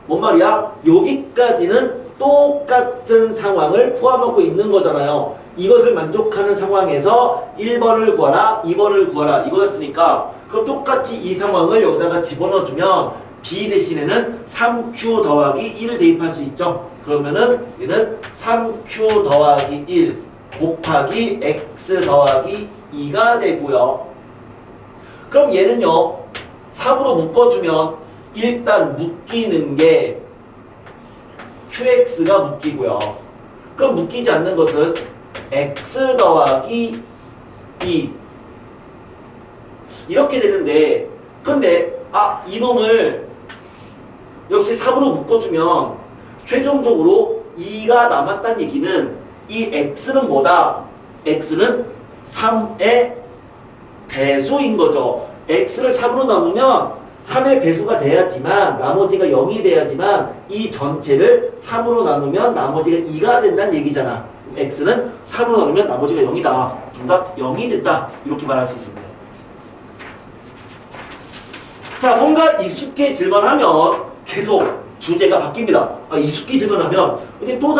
뭔 말이야? 여기까지는 똑같은 상황을 포함하고 있는 거잖아요. 이것을 만족하는 상황에서 1번을 구하라, 2번을 구하라 이거였으니까 그럼 똑같이 이 상황을 여기다가 집어넣어주면 B 대신에는 3Q 더하기 1을 대입할 수 있죠. 그러면은 얘는 3Q 더하기 1 곱하기 X 더하기 2가 되고요. 그럼 얘는요. 3으로 묶어주면 일단 묶이는 게 QX가 묶이고요. 그럼 묶이지 않는 것은 X 더하기 2 이렇게 되는데 근데 이놈을 역시 3으로 묶어주면 최종적으로 2가 남았다는 얘기는 이 X는 뭐다? X는 3의 배수인 거죠. X를 3으로 나누면 3의 배수가 돼야지만 나머지가 0이 돼야지만 이 전체를 3으로 나누면 나머지가 2가 된다는 얘기잖아. X는 3으로 나누면 나머지가 0이다. 정답 0이 됐다. 이렇게 말할 수 있습니다. 자, 뭔가 익숙해질만 하면 계속 주제가 바뀝니다. 익숙해질만 하면 이제 또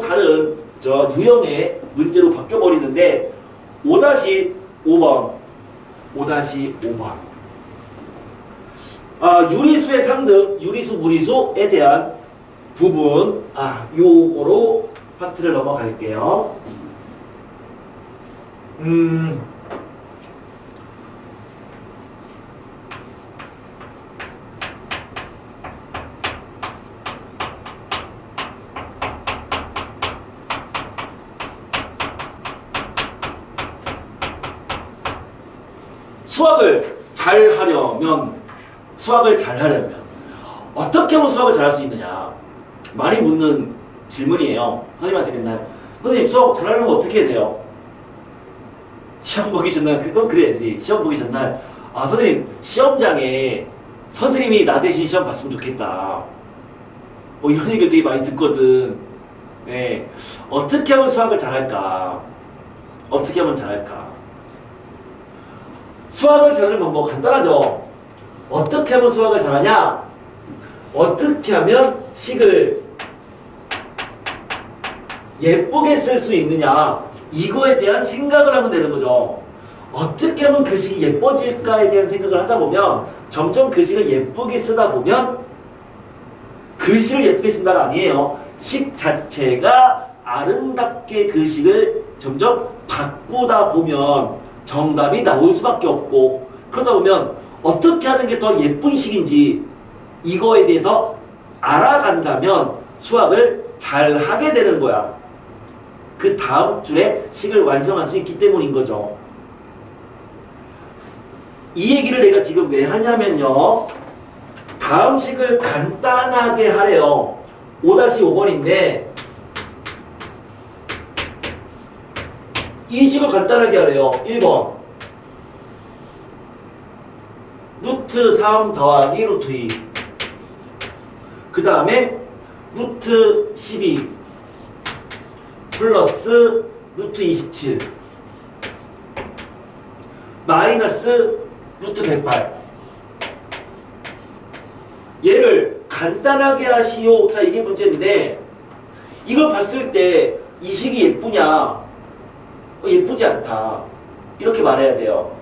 다른 유형의 문제로 바뀌어버리는데 5-5번 5-5번 유리수의 상등, 유리수, 무리수에 대한 부분 요거로 파트를 넘어갈게요. 수학을 잘 하려면 어떻게 하면 수학을 잘할 수 있느냐 많이 묻는 질문이에요. 선생님한테 맨날 선생님 수학 잘하려면 어떻게 해야 돼요? 시험 보기 전날 그건 그래 애들이 시험 보기 전날 선생님 시험장에 선생님이 나 대신 시험 봤으면 좋겠다 이런 얘기를 되게 많이 듣거든. 네. 어떻게 하면 수학을 잘할까? 어떻게 하면 잘할까? 수학을 잘하는 방법 간단하죠. 어떻게 하면 수학을 잘하냐? 어떻게 하면 식을 예쁘게 쓸 수 있느냐? 이거에 대한 생각을 하면 되는 거죠. 어떻게 하면 그 식이 예뻐질까에 대한 생각을 하다 보면 점점 그 식을 예쁘게 쓰다 보면 글씨를 예쁘게 쓴다가 아니에요. 식 자체가 아름답게 그 식을 점점 바꾸다 보면 정답이 나올 수밖에 없고 그러다 보면 어떻게 하는 게 더 예쁜 식인지 이거에 대해서 알아간다면 수학을 잘 하게 되는 거야. 그 다음 줄에 식을 완성할 수 있기 때문인 거죠. 이 얘기를 내가 지금 왜 하냐면요. 다음 식을 간단하게 하래요. 5-5번인데 이 식을 간단하게 하래요. 1번 루트 3 더하기 루트 2 그 다음에 루트 12 플러스 루트 27 마이너스 루트 108 얘를 간단하게 하시오. 자, 이게 문제인데 이걸 봤을 때 이 식이 예쁘냐? 예쁘지 않다. 이렇게 말해야 돼요.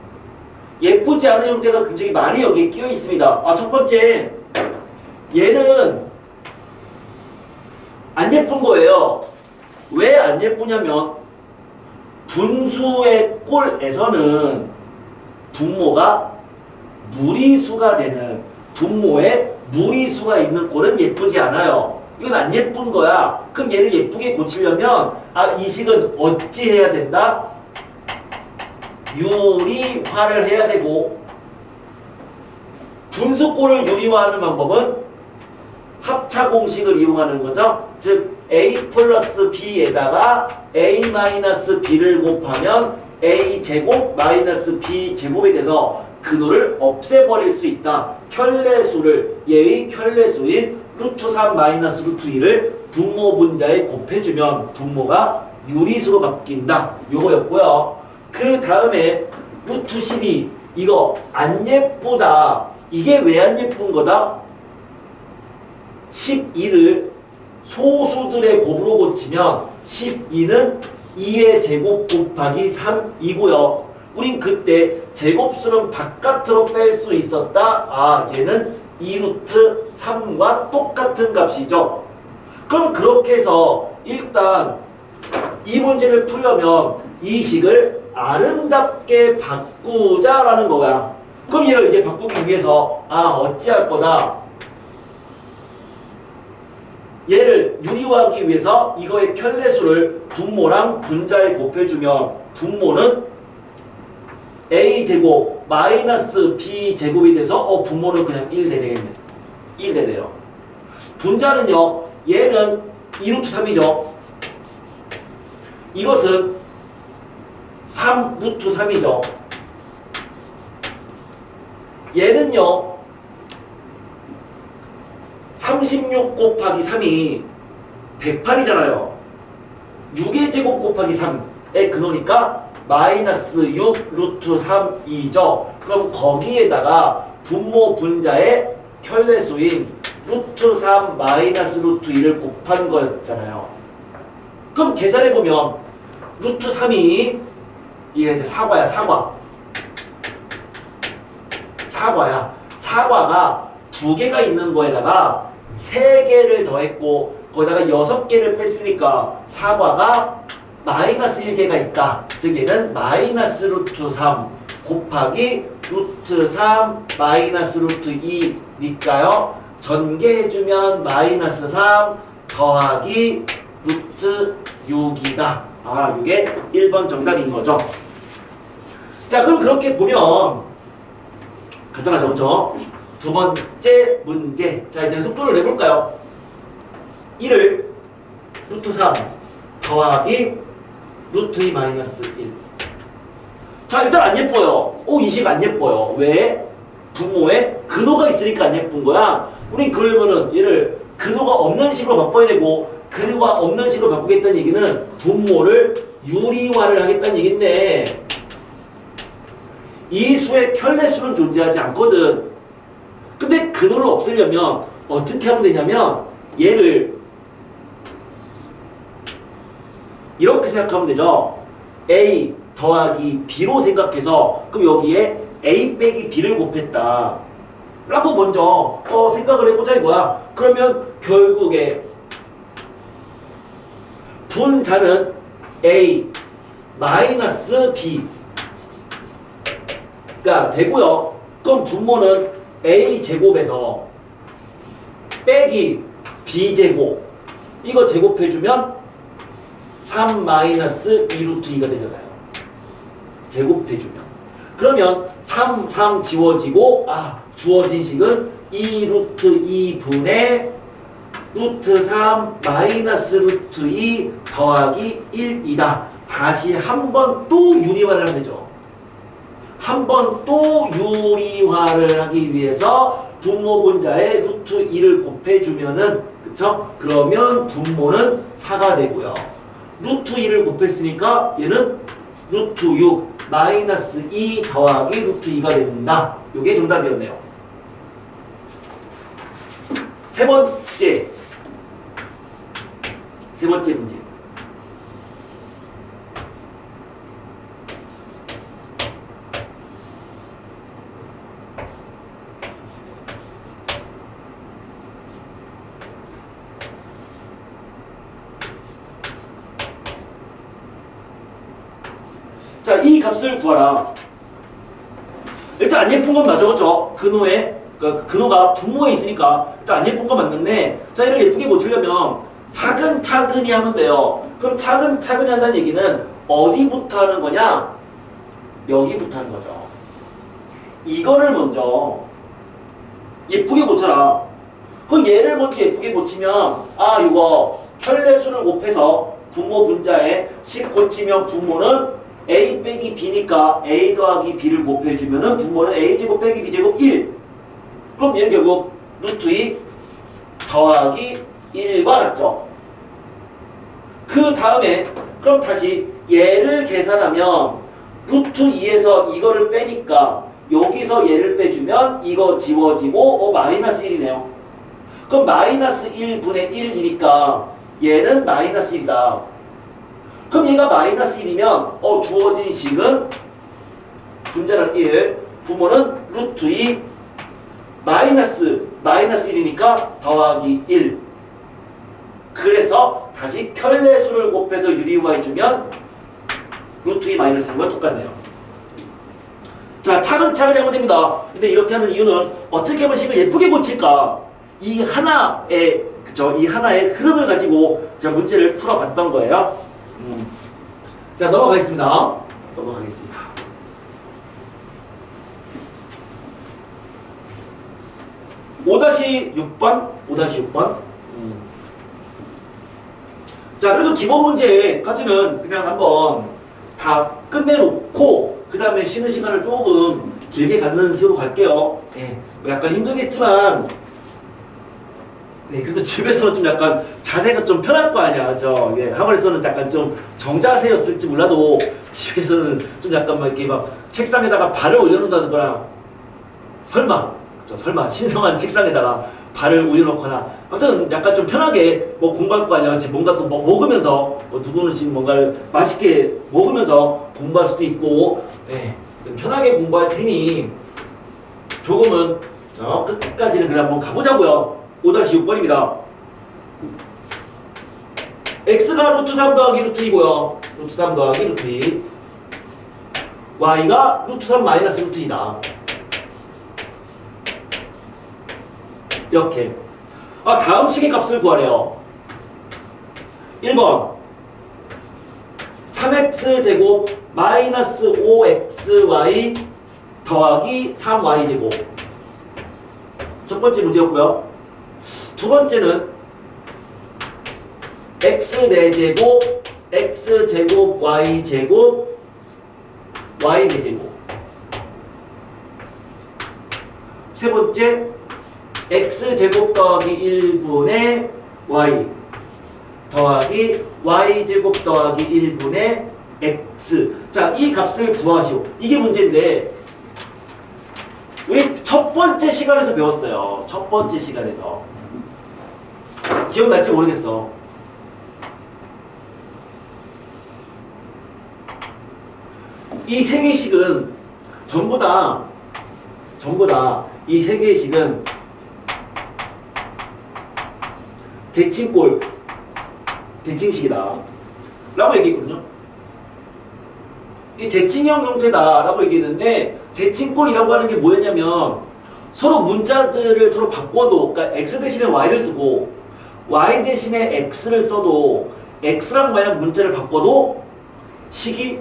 예쁘지 않은 형태가 굉장히 많이 여기에 끼어 있습니다. 아, 첫 번째, 얘는 안 예쁜 거예요. 왜 안 예쁘냐면 분수의 꼴에서는 분모가 무리수가 되는, 분모에 무리수가 있는 꼴은 예쁘지 않아요. 이건 안 예쁜 거야. 그럼 얘를 예쁘게 고치려면 이 식은 어찌 해야 된다? 유리화를 해야 되고, 분수꼴을 유리화하는 방법은 합차 공식을 이용하는 거죠. 즉 a 플러스 b에다가 a 마이너스 b를 곱하면 a 제곱 마이너스 b 제곱이 돼서 근호를 없애버릴 수 있다. 켤레수를, 얘의 켤레수인 루트 3 마이너스 루트 2를 분모 분자에 곱해주면 분모가 유리수로 바뀐다. 요거였고요. 그 다음에 루트 12, 이거 안 예쁘다. 이게 왜 안 예쁜 거다? 12를 소수들의 곱으로 고치면 12는 2의 제곱 곱하기 3이고요. 우린 그때 제곱수는 바깥으로 뺄 수 있었다. 얘는 2루트 3과 똑같은 값이죠. 그럼 그렇게 해서 일단 이 문제를 풀려면 이 식을 아름답게 바꾸자라는 거야. 그럼 얘를 이제 바꾸기 위해서 어찌할 거다? 얘를 유리화하기 위해서 이거의 켤레수를 분모랑 분자에 곱해주면 분모는 a제곱 마이너스 b제곱이 돼서 분모는 그냥 1 되겠네. 1 되네요. 분자는요, 얘는 2루트 3이죠. 이것은 3루트 3이죠. 얘는요, 36 곱하기 3이 108이잖아요. 6의 제곱 곱하기 3의 근호니까 마이너스 6 루트 3이죠. 그럼 거기에다가 분모 분자의 켤레수인 루트 3 마이너스 루트 2를 곱한 거였잖아요. 그럼 계산해보면 루트 3이 이게 이제 사과야. 사과야. 사과가 2개가 있는 거에다가 3개를 더했고 거기다가 6개를 뺐으니까 사과가 마이너스 1개가 있다. 즉 얘는 마이너스 루트 3 곱하기 루트 3 마이너스 루트 2니까요. 전개해주면 마이너스 3 더하기 루트 6이다. 이게 1번 정답인 거죠. 자, 그럼 그렇게 보면 간단하죠, 그렇죠? 두 번째 문제. 자, 이제 속도를 내볼까요? 1을 루트 3 더하기 루트 2 마이너스 1. 자, 일단 안 예뻐요. 이 식 안 예뻐요. 왜? 분모에 근호가 있으니까 안 예쁜 거야. 우린 그러면은 얘를 근호가 없는 식으로 바꿔야 되고, 근호가 없는 식으로 바꾸겠다는 얘기는 분모를 유리화를 하겠다는 얘긴데, 이 수의 켤레수는 존재하지 않거든. 근데 근호를 없애려면 어떻게 하면 되냐면 얘를 이렇게 생각하면 되죠. A 더하기 B로 생각해서, 그럼 여기에 A 빼기 B를 곱했다 라고 먼저 생각을 해보자 이거야. 그러면 결국에 분자는 A 마이너스 B가 되고요. 그럼 분모는 A 제곱에서 빼기 B 제곱, 이거 제곱해주면 3 마이너스 2루트 2가 되잖아요. 제곱해주면. 그러면 3 지워지고, 주어진 식은 2루트 2분의 루트 3 마이너스 루트 2 더하기 1이다. 다시 한 번 또 유리화를 하면 되죠. 한 번 또 유리화를 하기 위해서 분모 분자에 루트 2를 곱해주면은, 그쵸? 그러면 분모는 4가 되고요. 루트 2를 곱했으니까 얘는 루트 6 마이너스 2 더하기 루트 2가 된다. 요게 정답이었네요. 세 번째 문제. 자, 이 값을 구하라. 일단 안 예쁜 건 맞아, 그렇죠? 근호가 분모에 있으니까 일단 안 예쁜 건 맞는데, 자, 이걸 예쁘게 고치려면 차근차근히 하면 돼요. 그럼 차근차근히 한다는 얘기는 어디부터 하는 거냐? 여기부터 하는 거죠. 이거를 먼저 예쁘게 고쳐라. 그 얘를 먼저 예쁘게 고치면, 아, 이거 혈례수를 곱해서 분모 분자에 10 고치면 분모는 a 빼기 b니까 a 더하기 b를 곱해주면은 분모는 a제곱 빼기 b제곱 1. 그럼 얘는 결국 루트 2 더하기 1과 같죠. 그 다음에 그럼 다시 얘를 계산하면 루트 2에서 이거를 빼니까 여기서 얘를 빼주면 이거 지워지고 마이너스 1이네요. 그럼 마이너스 1분의 1이니까 얘는 마이너스 1이다. 그럼 얘가 마이너스 1이면 주어진 식은 분자는 1, 분모는 루트 2 마이너스 1이니까 더하기 1. 그래서 다시 켤레수를 곱해서 유리화 해주면 루트 2 마이너스 1과 똑같네요. 자, 차근차근히 하면 됩니다. 근데 이렇게 하는 이유는 어떻게 하면 식을 예쁘게 고칠까? 이 하나의 흐름을 가지고 제가 문제를 풀어봤던 거예요. 자, 넘어가겠습니다. 5-6번. 자, 그래도 기본 문제까지는 그냥 한번 다 끝내놓고 그 다음에 쉬는 시간을 조금 길게 갖는 식으로 갈게요. 예, 약간 힘들겠지만 그래도 집에서는 좀 약간 자세가 좀 편할 거 아니야. 학원에서는 약간 좀 정자세였을지 몰라도 집에서는 좀 약간 막 이렇게 막 책상에다가 발을 올려놓는다거나 설마 신성한 책상에다가 발을 올려놓거나 아무튼 약간 좀 편하게 공부할 거 아니야. 뭔가 또 먹으면서 누구는 지금 뭔가를 맛있게 먹으면서 공부할 수도 있고 좀 편하게 공부할 테니 조금은 끝까지는 그냥 한번 가보자고요. 5-6번입니다. x가 루트 3 더하기 루트 2고요. 루트 3 더하기 루트 2. y가 루트 3 마이너스 루트 2다. 이렇게. 다음 식의 값을 구하래요. 1번 3x제곱 마이너스 5xy 더하기 3y제곱. 첫 번째 문제였고요. 두 번째는 x4제곱 x제곱 y제곱 y4제곱. 세 번째 x제곱 더하기 1분의 y 더하기 y제곱 더하기 1분의 x. 자, 이 값을 구하시오. 이게 문제인데 우리 첫 번째 시간에서 배웠어요. 첫 번째 시간에서. 기억날지 모르겠어. 이 세 개의 식은 전부 다 이 세 개의 식은 대칭식이다 라고 얘기했거든요. 이 대칭형 형태다 라고 얘기했는데 대칭꼴이라고 하는 게 뭐였냐면 서로 문자들을 서로 바꿔도 그러니까 x 대신에 y를 쓰고 y 대신에 x를 써도 x랑 y랑 문자를 바꿔도 식이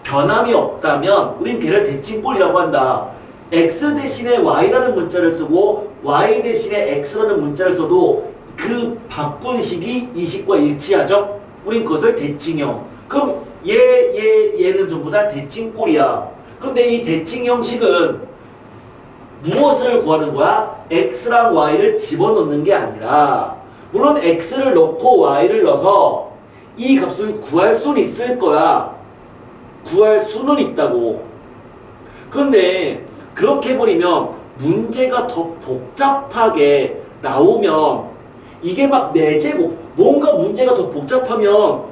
변함이 없다면 우린 걔를 대칭꼴이라고 한다. x 대신에 y라는 문자를 쓰고 y 대신에 x라는 문자를 써도 그 바꾼 식이 이 식과 일치하죠? 우린 그것을 대칭형. 그럼 얘는 전부 다 대칭꼴이야. 그런데 이 대칭형식은 무엇을 구하는 거야? x랑 y를 집어넣는 게 아니라 물론 x를 넣고 y를 넣어서 이 값을 구할 수는 있을 거야. 구할 수는 있다고. 그런데 그렇게 해버리면 문제가 더 복잡하게 나오면 이게 막 4제곱 뭔가 문제가 더 복잡하면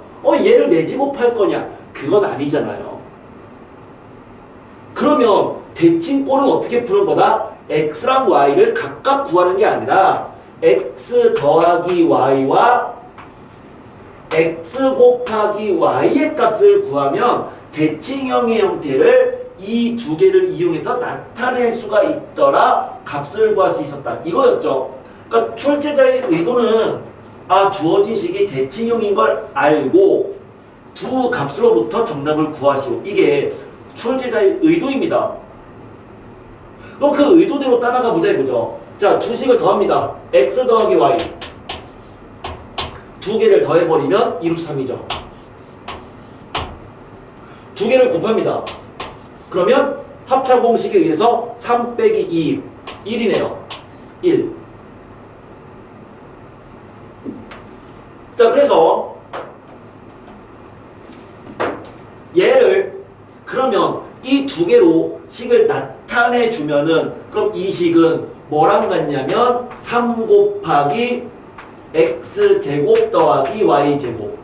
얘를 4제곱 할 거냐? 그건 아니잖아요. 그러면 대칭꼴은 어떻게 푸는 거다? x랑 y를 각각 구하는 게 아니라 x 더하기 y와 x 곱하기 y의 값을 구하면 대칭형의 형태를 이 두 개를 이용해서 나타낼 수가 있더라. 값을 구할 수 있었다. 이거였죠. 그러니까 출제자의 의도는 주어진 식이 대칭형인 걸 알고 두 값으로부터 정답을 구하시오. 이게 출제자의 의도입니다. 그럼 그 의도대로 따라가 보자 이거죠. 자, 두 식을 더합니다. x 더하기 y. 두 개를 더해버리면 2루트3이죠. 두 개를 곱합니다. 그러면 합차 공식에 의해서 3 빼기 2, 1이네요. 1. 자, 그래서 얘를 그러면 이 두 개로 식을 나타내 주면은 그럼 이 식은 뭐랑 같냐면 3 곱하기 x제곱 더하기 y제곱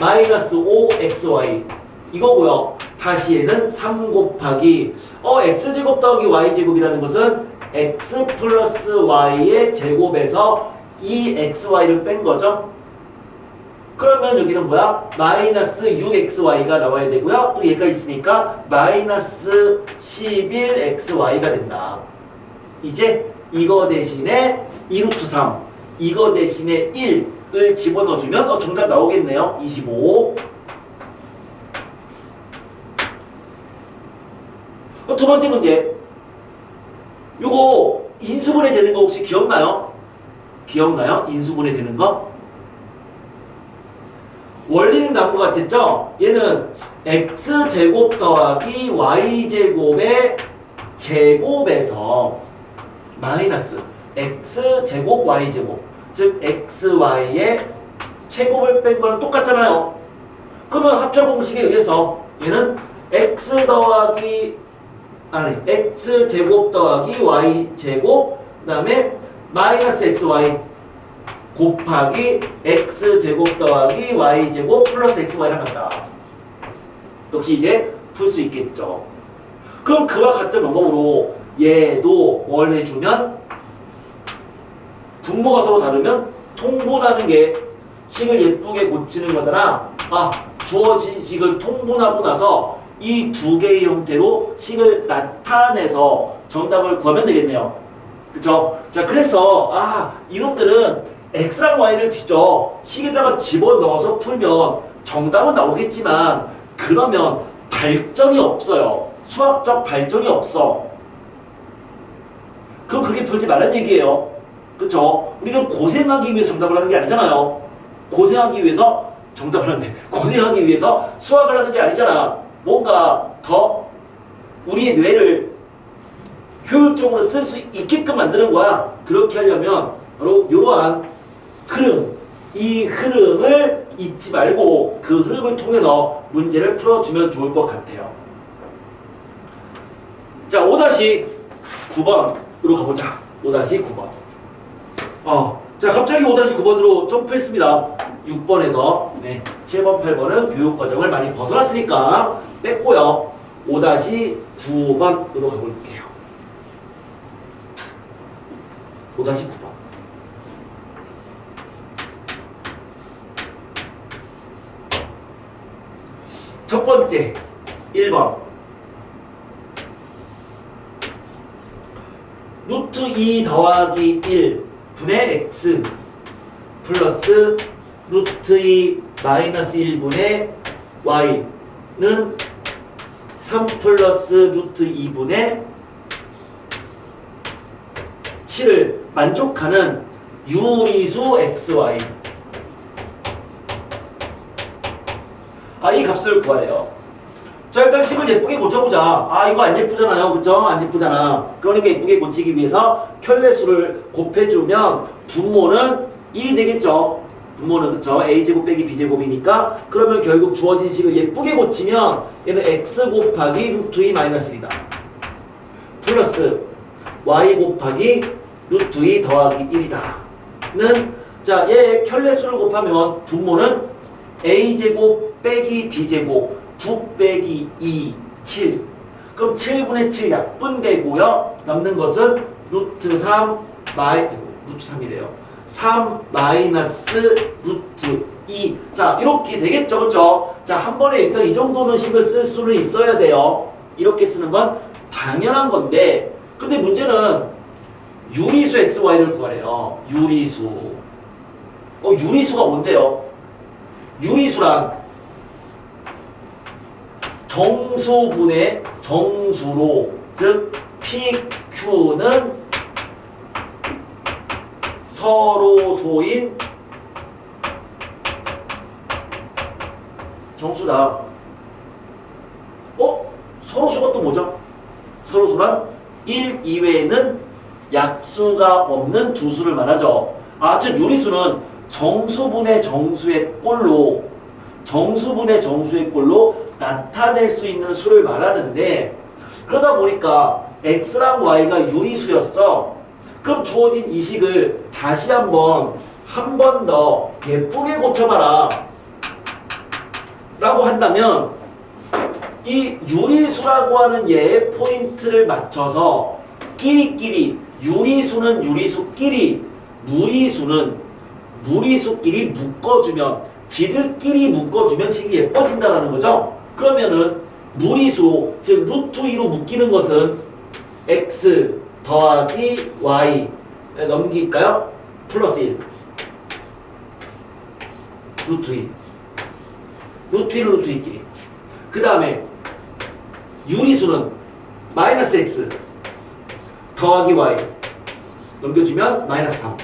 마이너스 5xy 이거고요. 다시 얘는 3 곱하기 x제곱 더하기 y제곱이라는 것은 x 플러스 y의 제곱에서 2xy를 뺀 거죠. 그러면 여기는 뭐야? 마이너스 6xy가 나와야 되고요. 또 얘가 있으니까 마이너스 11xy가 된다. 이제 이거 대신에 2루트 3 이거 대신에 1을 집어넣어주면 정답 나오겠네요. 25. 두 번째 문제. 요거 인수분해 되는 거 혹시 기억나요? 기억나요? 인수분해 되는 거? 원리는 나온 것 같았죠? 얘는 x제곱 더하기 y제곱의 제곱에서 마이너스 x제곱 y제곱 즉 xy의 제곱을 뺀 거랑 똑같잖아요. 그러면 합차 공식에 의해서 얘는 x제곱 더하기 y제곱 그 다음에 마이너스 xy 곱하기 x제곱 더하기 y제곱 플러스 xy랑 같다. 역시 이제 풀 수 있겠죠. 그럼 그와 같은 방법으로 얘도 뭘 해주면 분모가 서로 다르면 통분하는 게 식을 예쁘게 고치는 거잖아. 주어진 식을 통분하고 나서 이 두 개의 형태로 식을 나타내서 정답을 구하면 되겠네요. 그쵸? 자, 그래서 이놈들은 x랑 y를 직접 식에다가 집어넣어서 풀면 정답은 나오겠지만 그러면 발전이 없어요. 수학적 발전이 없어. 그럼 그렇게 풀지 말라는 얘기예요. 그쵸? 우리는 고생하기 위해서 정답을 하는 게 아니잖아요. 고생하기 위해서 정답을 하는데 고생하기 위해서 수학을 하는 게 아니잖아. 뭔가 더 우리의 뇌를 효율적으로 쓸 수 있게끔 만드는 거야. 그렇게 하려면 바로 이러한 흐름, 이 흐름을 잊지 말고 그 흐름을 통해서 문제를 풀어주면 좋을 것 같아요. 자, 5-9번으로 가보자. 5-9번. 자, 갑자기 5-9번으로 점프했습니다. 6번에서 7번, 8번은 교육과정을 많이 벗어났으니까 뺐고요. 5-9번으로 가볼게요. 5-9번. 첫 번째, 1번. 루트 2 더하기 1 분의 x 플러스 루트 2 마이너스 1분의 y는 3 플러스 루트 2분의 7을 만족하는 유리수 xy. 이 값을 구하래요. 자, 일단 식을 예쁘게 고쳐보자. 이거 안 예쁘잖아요. 그쵸? 안 예쁘잖아. 그러니까 예쁘게 고치기 위해서 켤레수를 곱해주면 분모는 1이 되겠죠. 분모는 그쵸? a제곱 빼기 b제곱이니까 그러면 결국 주어진 식을 예쁘게 고치면 얘는 x 곱하기 루트 2 마이너스 1이다. 플러스 y 곱하기 루트 2 더하기 1이다. 는, 자, 얘 켤레수를 곱하면 분모는 a제곱 빼기 b제곱 9 빼기 2, 7. 그럼 7분의 7 약분되고요. 남는 것은 루트 3 루트 3이래요. 3 마이너스 루트 2. 자, 이렇게 되겠죠, 그렇죠? 자, 한 번에 일단 이 정도는 식을 쓸 수는 있어야 돼요. 이렇게 쓰는 건 당연한 건데, 근데 문제는 유리수 xy를 구하래요. 유리수. 유리수가 뭔데요? 유리수란 정수분의 정수로, 즉 PQ는 서로소인 정수다. 서로소가 또 뭐죠? 서로소란 1 이외에는 약수가 없는 두 수를 말하죠. 즉 유리수는 정수분의 정수의 꼴로 나타낼 수 있는 수를 말하는데, 그러다 보니까 x랑 y가 유리수였어. 그럼 주어진 이 식을 다시 한 번 더 예쁘게 고쳐봐라 라고 한다면, 이 유리수라고 하는 얘의 포인트를 맞춰서 끼리끼리, 유리수는 유리수끼리, 무리수끼리 묶어주면, 지들끼리 묶어주면 식이 예뻐진다는 거죠. 그러면은 무리수, 즉 루트 2로 묶이는 것은 x 더하기 y 넘길까요? 플러스 1 루트 2 루트 1은 루트 2끼리. 그 다음에 유리수는 마이너스 x 더하기 y 넘겨주면 마이너스 3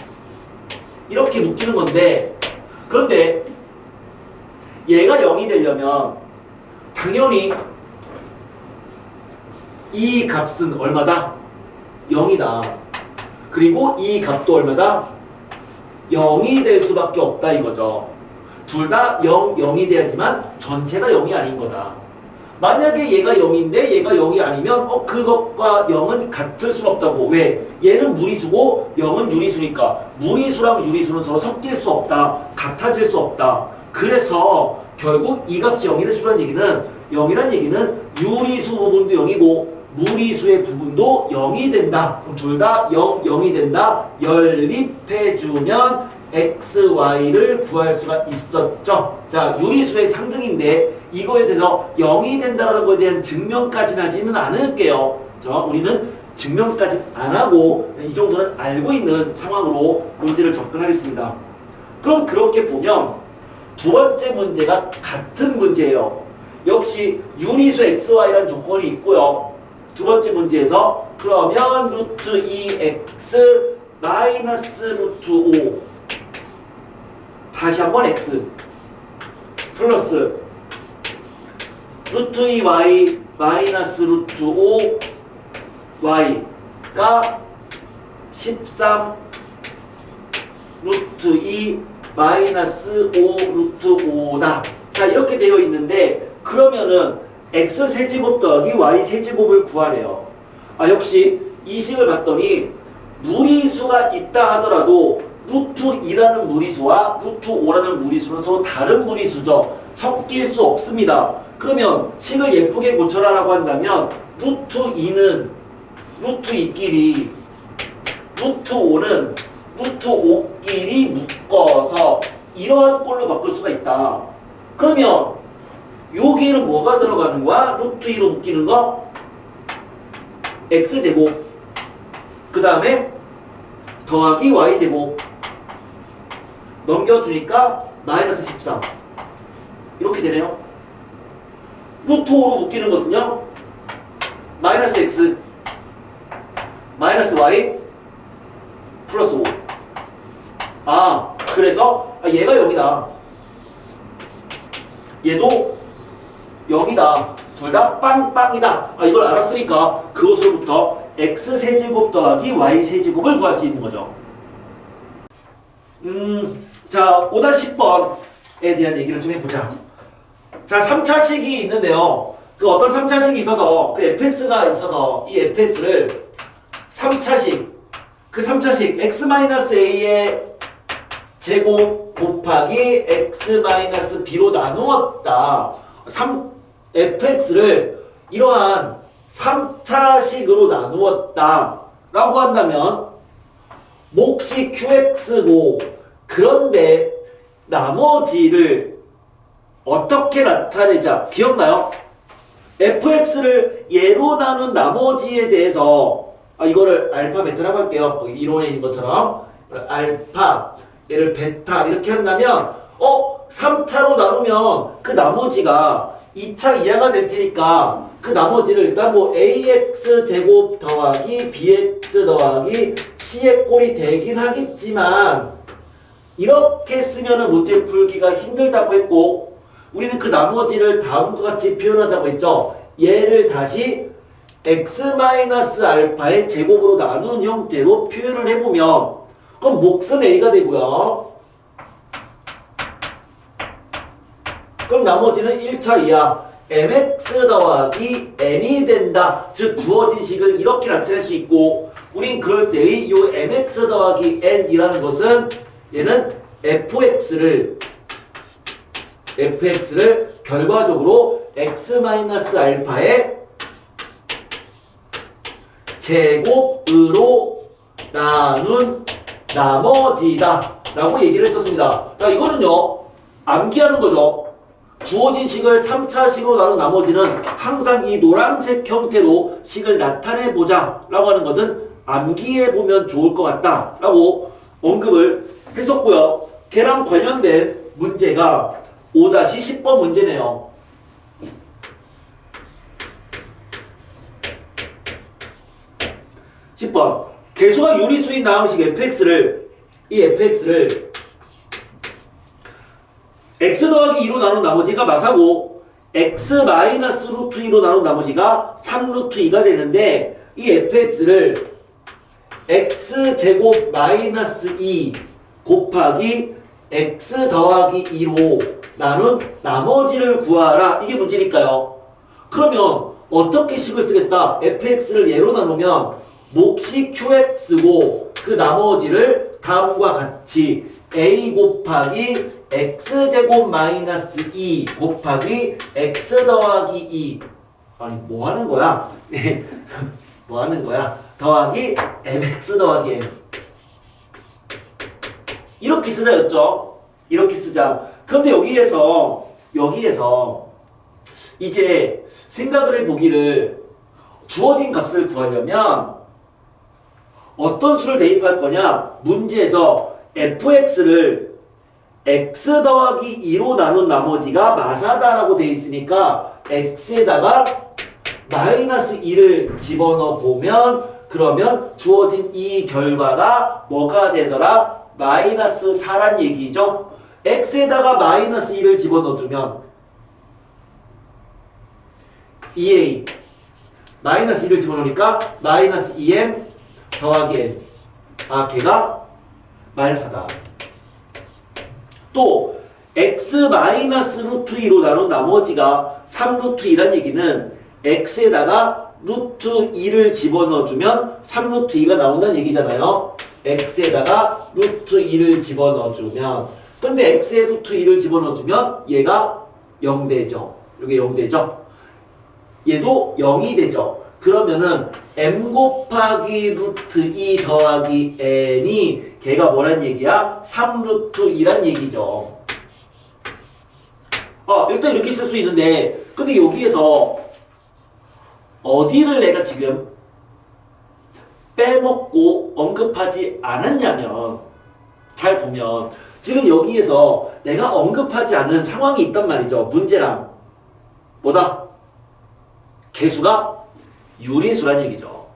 이렇게 묶이는 건데, 그런데 얘가 0이 되려면 당연히 이 값은 얼마다? 0이다. 그리고 이 값도 얼마다? 0이 될 수밖에 없다 이거죠. 둘 다 0이 돼야지만 전체가 0이 아닌 거다. 만약에 얘가 0인데 얘가 0이 아니면 그것과 0은 같을 수는 없다고. 왜? 얘는 무리수고 0은 유리수니까 무리수랑 유리수는 서로 섞일 수 없다. 같아질 수 없다. 그래서 결국 이 값이 0이 될 수라는 얘기는, 0이란 얘기는 유리수 부분도 0이고 무리수의 부분도 0이 된다. 그럼 둘 다 0이 된다. 연립해주면 x, y를 구할 수가 있었죠. 자, 유리수의 상등인데 이거에 대해서 0이 된다는 것에 대한 증명까지는 하지는 않을게요. 자, 우리는 증명까지 안 하고 이 정도는 알고 있는 상황으로 문제를 접근하겠습니다. 그럼 그렇게 보면 두 번째 문제가 같은 문제예요. 역시 유리수 xy라는 조건이 있고요. 두 번째 문제에서 그러면 루트 2x 마이너스 루트 5 다시 한번 x 플러스 루트 2y 마이너스 루트 5 y가 13 루트 2 마이너스 5 루트 5다. 자, 이렇게 되어 있는데, 그러면은 x 세제곱 더하기 y 세제곱을 구하래요. 역시 이 식을 봤더니 무리수가 있다 하더라도 루트 2라는 무리수와 루트 5라는 무리수는 서로 다른 무리수죠. 섞일 수 없습니다. 그러면 식을 예쁘게 고쳐라라고 한다면 루트 2는 루트 2끼리, 루트 5는 루트 5끼리 묶어서 이러한 꼴로 바꿀 수가 있다. 그러면 여기는 뭐가 들어가는 거야? 루트 2로 묶이는 거? x제곱 그 다음에 더하기 y제곱 넘겨주니까 마이너스 13 이렇게 되네요. 루트 5로 묶이는 것은요? 마이너스 x 마이너스 y 플러스 5. 그래서 얘가 0이다. 얘도 0이다. 둘 다 빵빵이다. 이걸 알았으니까 그것으로부터 x세제곱 더하기 y세제곱을 구할 수 있는 거죠. 자, 5-10번에 대한 얘기를 좀 해보자. 자, 3차식이 있는데요. 그 어떤 3차식이 있어서 그 fx가 있어서 이 fx를 3차식 그 3차식 x-a의 제곱 곱하기 x-b로 나누었다. fx를 이러한 3차식으로 나누었다 라고 한다면 몫이 qx고 그런데 나머지를 어떻게 나타내자? 기억나요? fx를 예로 나눈 나머지에 대해서 이거를 알파 베타라고 할게요. 이론에 있는 것처럼 알파, 얘를 베타 이렇게 한다면 3차로 나누면 그 나머지가 2차 이하가 될 테니까 그 나머지를 일단 뭐 ax 제곱 더하기 bx 더하기 c의 꼴이 되긴 하겠지만 이렇게 쓰면은 문제 풀기가 힘들다고 했고 우리는 그 나머지를 다음과 같이 표현하자고 했죠. 얘를 다시 x-알파의 제곱으로 나눈 형태로 표현을 해보면 그럼 몫은 a가 되고요. 그럼 나머지는 1차 이하 mx 더하기 n이 된다. 즉 주어진 식을 이렇게 나타낼 수 있고 우린 그럴 때의 이 mx 더하기 n이라는 것은 얘는 fx를 결과적으로 x-알파의 제곱으로 나눈 나머지다 라고 얘기를 했었습니다. 자, 이거는요 암기하는 거죠. 주어진 식을 3차식으로 나눈 나머지는 항상 이 노란색 형태로 식을 나타내보자 라고 하는 것은 암기해보면 좋을 것 같다 라고 언급을 했었고요. 걔랑 관련된 문제가 5-10번 문제네요. 10번 개수가 유리수인 나항식 fx를 x 더하기 2로 나눈 나머지가 마사고 x 마이너스 루트 2로 나눈 나머지가 3 루트 2가 되는데 이 fx를 x 제곱 마이너스 2 곱하기 x 더하기 2로 나눈 나머지를 구하라. 이게 문제니까요. 그러면 어떻게 식을 쓰겠다? fx를 예로 나누면 몫이 qx고 그 나머지를 다음과 같이 a 곱하기 x제곱 마이너스 2 곱하기 x 더하기 2 아니 뭐 하는 거야? 네. 뭐 하는 거야? 더하기 mx 더하기 n 이렇게 쓰자였죠? 이렇게 쓰자. 그런데 여기에서 이제 생각을 해보기를 주어진 값을 구하려면 어떤 수를 대입할 거냐? 문제에서 fx를 x 더하기 2로 나눈 나머지가 마사다라고 되어 있으니까 x에다가 마이너스 2를 집어넣어 보면 그러면 주어진 이 결과가 뭐가 되더라? 마이너스 4란 얘기죠. x에다가 마이너스 2를 집어넣어주면 2a 마이너스 2를 집어넣으니까 마이너스 2m 더하기 n 걔가 마이너스 4다. 또 x 마이너스 루트 2로 나눈 나머지가 3 루트 2란 얘기는 x에다가 루트 2를 집어넣어주면 3 루트 2가 나온다는 얘기잖아요. x에다가 루트 2를 집어넣어주면 근데 x에 루트 2를 집어넣어주면 얘가 0되죠. 이게 0되죠. 얘도 0이 되죠. 그러면은 m 곱하기 루트 2 더하기 n이 걔가 뭐란 얘기야? 3 루트 2란 얘기죠. 일단 이렇게 쓸 수 있는데 근데 여기에서 어디를 내가 지금 빼먹고 언급하지 않았냐면 잘 보면 지금 여기에서 내가 언급하지 않은 상황이 있단 말이죠. 문제랑 뭐다? 개수가 유리수란 얘기죠.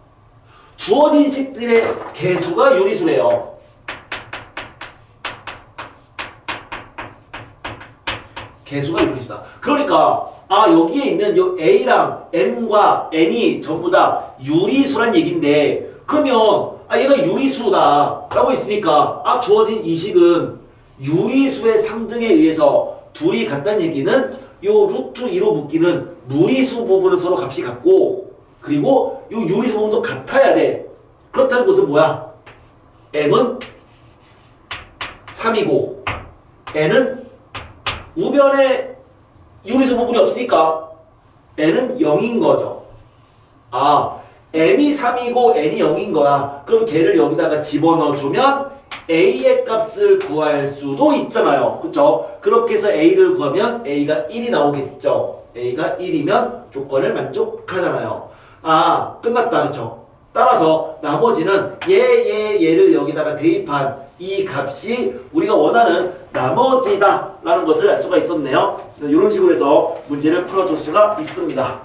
주어진 식들의 개수가 유리수래요. 개수가 유리수다. 그러니까 여기에 있는 요 A랑 M과 N이 전부 다 유리수란 얘기인데 그러면 얘가 유리수다 라고 있으니까 주어진 이 식은 유리수의 상등에 의해서 둘이 같다는 얘기는 요 루트 2로 묶이는 무리수 부분은 서로 값이 같고 그리고 요 유리수 부분도 같아야 돼. 그렇다는 것은 뭐야? m은 3이고 n은 우변에 유리수 부분이 없으니까 n은 0인 거죠. 아, m이 3이고 n이 0인 거야. 그럼 걔를 여기다가 집어넣어주면 a의 값을 구할 수도 있잖아요. 그쵸? 그렇게 해서 a를 구하면 a가 1이 나오겠죠. a가 1이면 조건을 만족하잖아요. 아, 끝났다. 그쵸? 따라서 나머지는 얘를 여기다가 대입한 이 값이 우리가 원하는 나머지다 라는 것을 알 수가 있었네요. 이런 식으로 해서 문제를 풀어줄 수가 있습니다.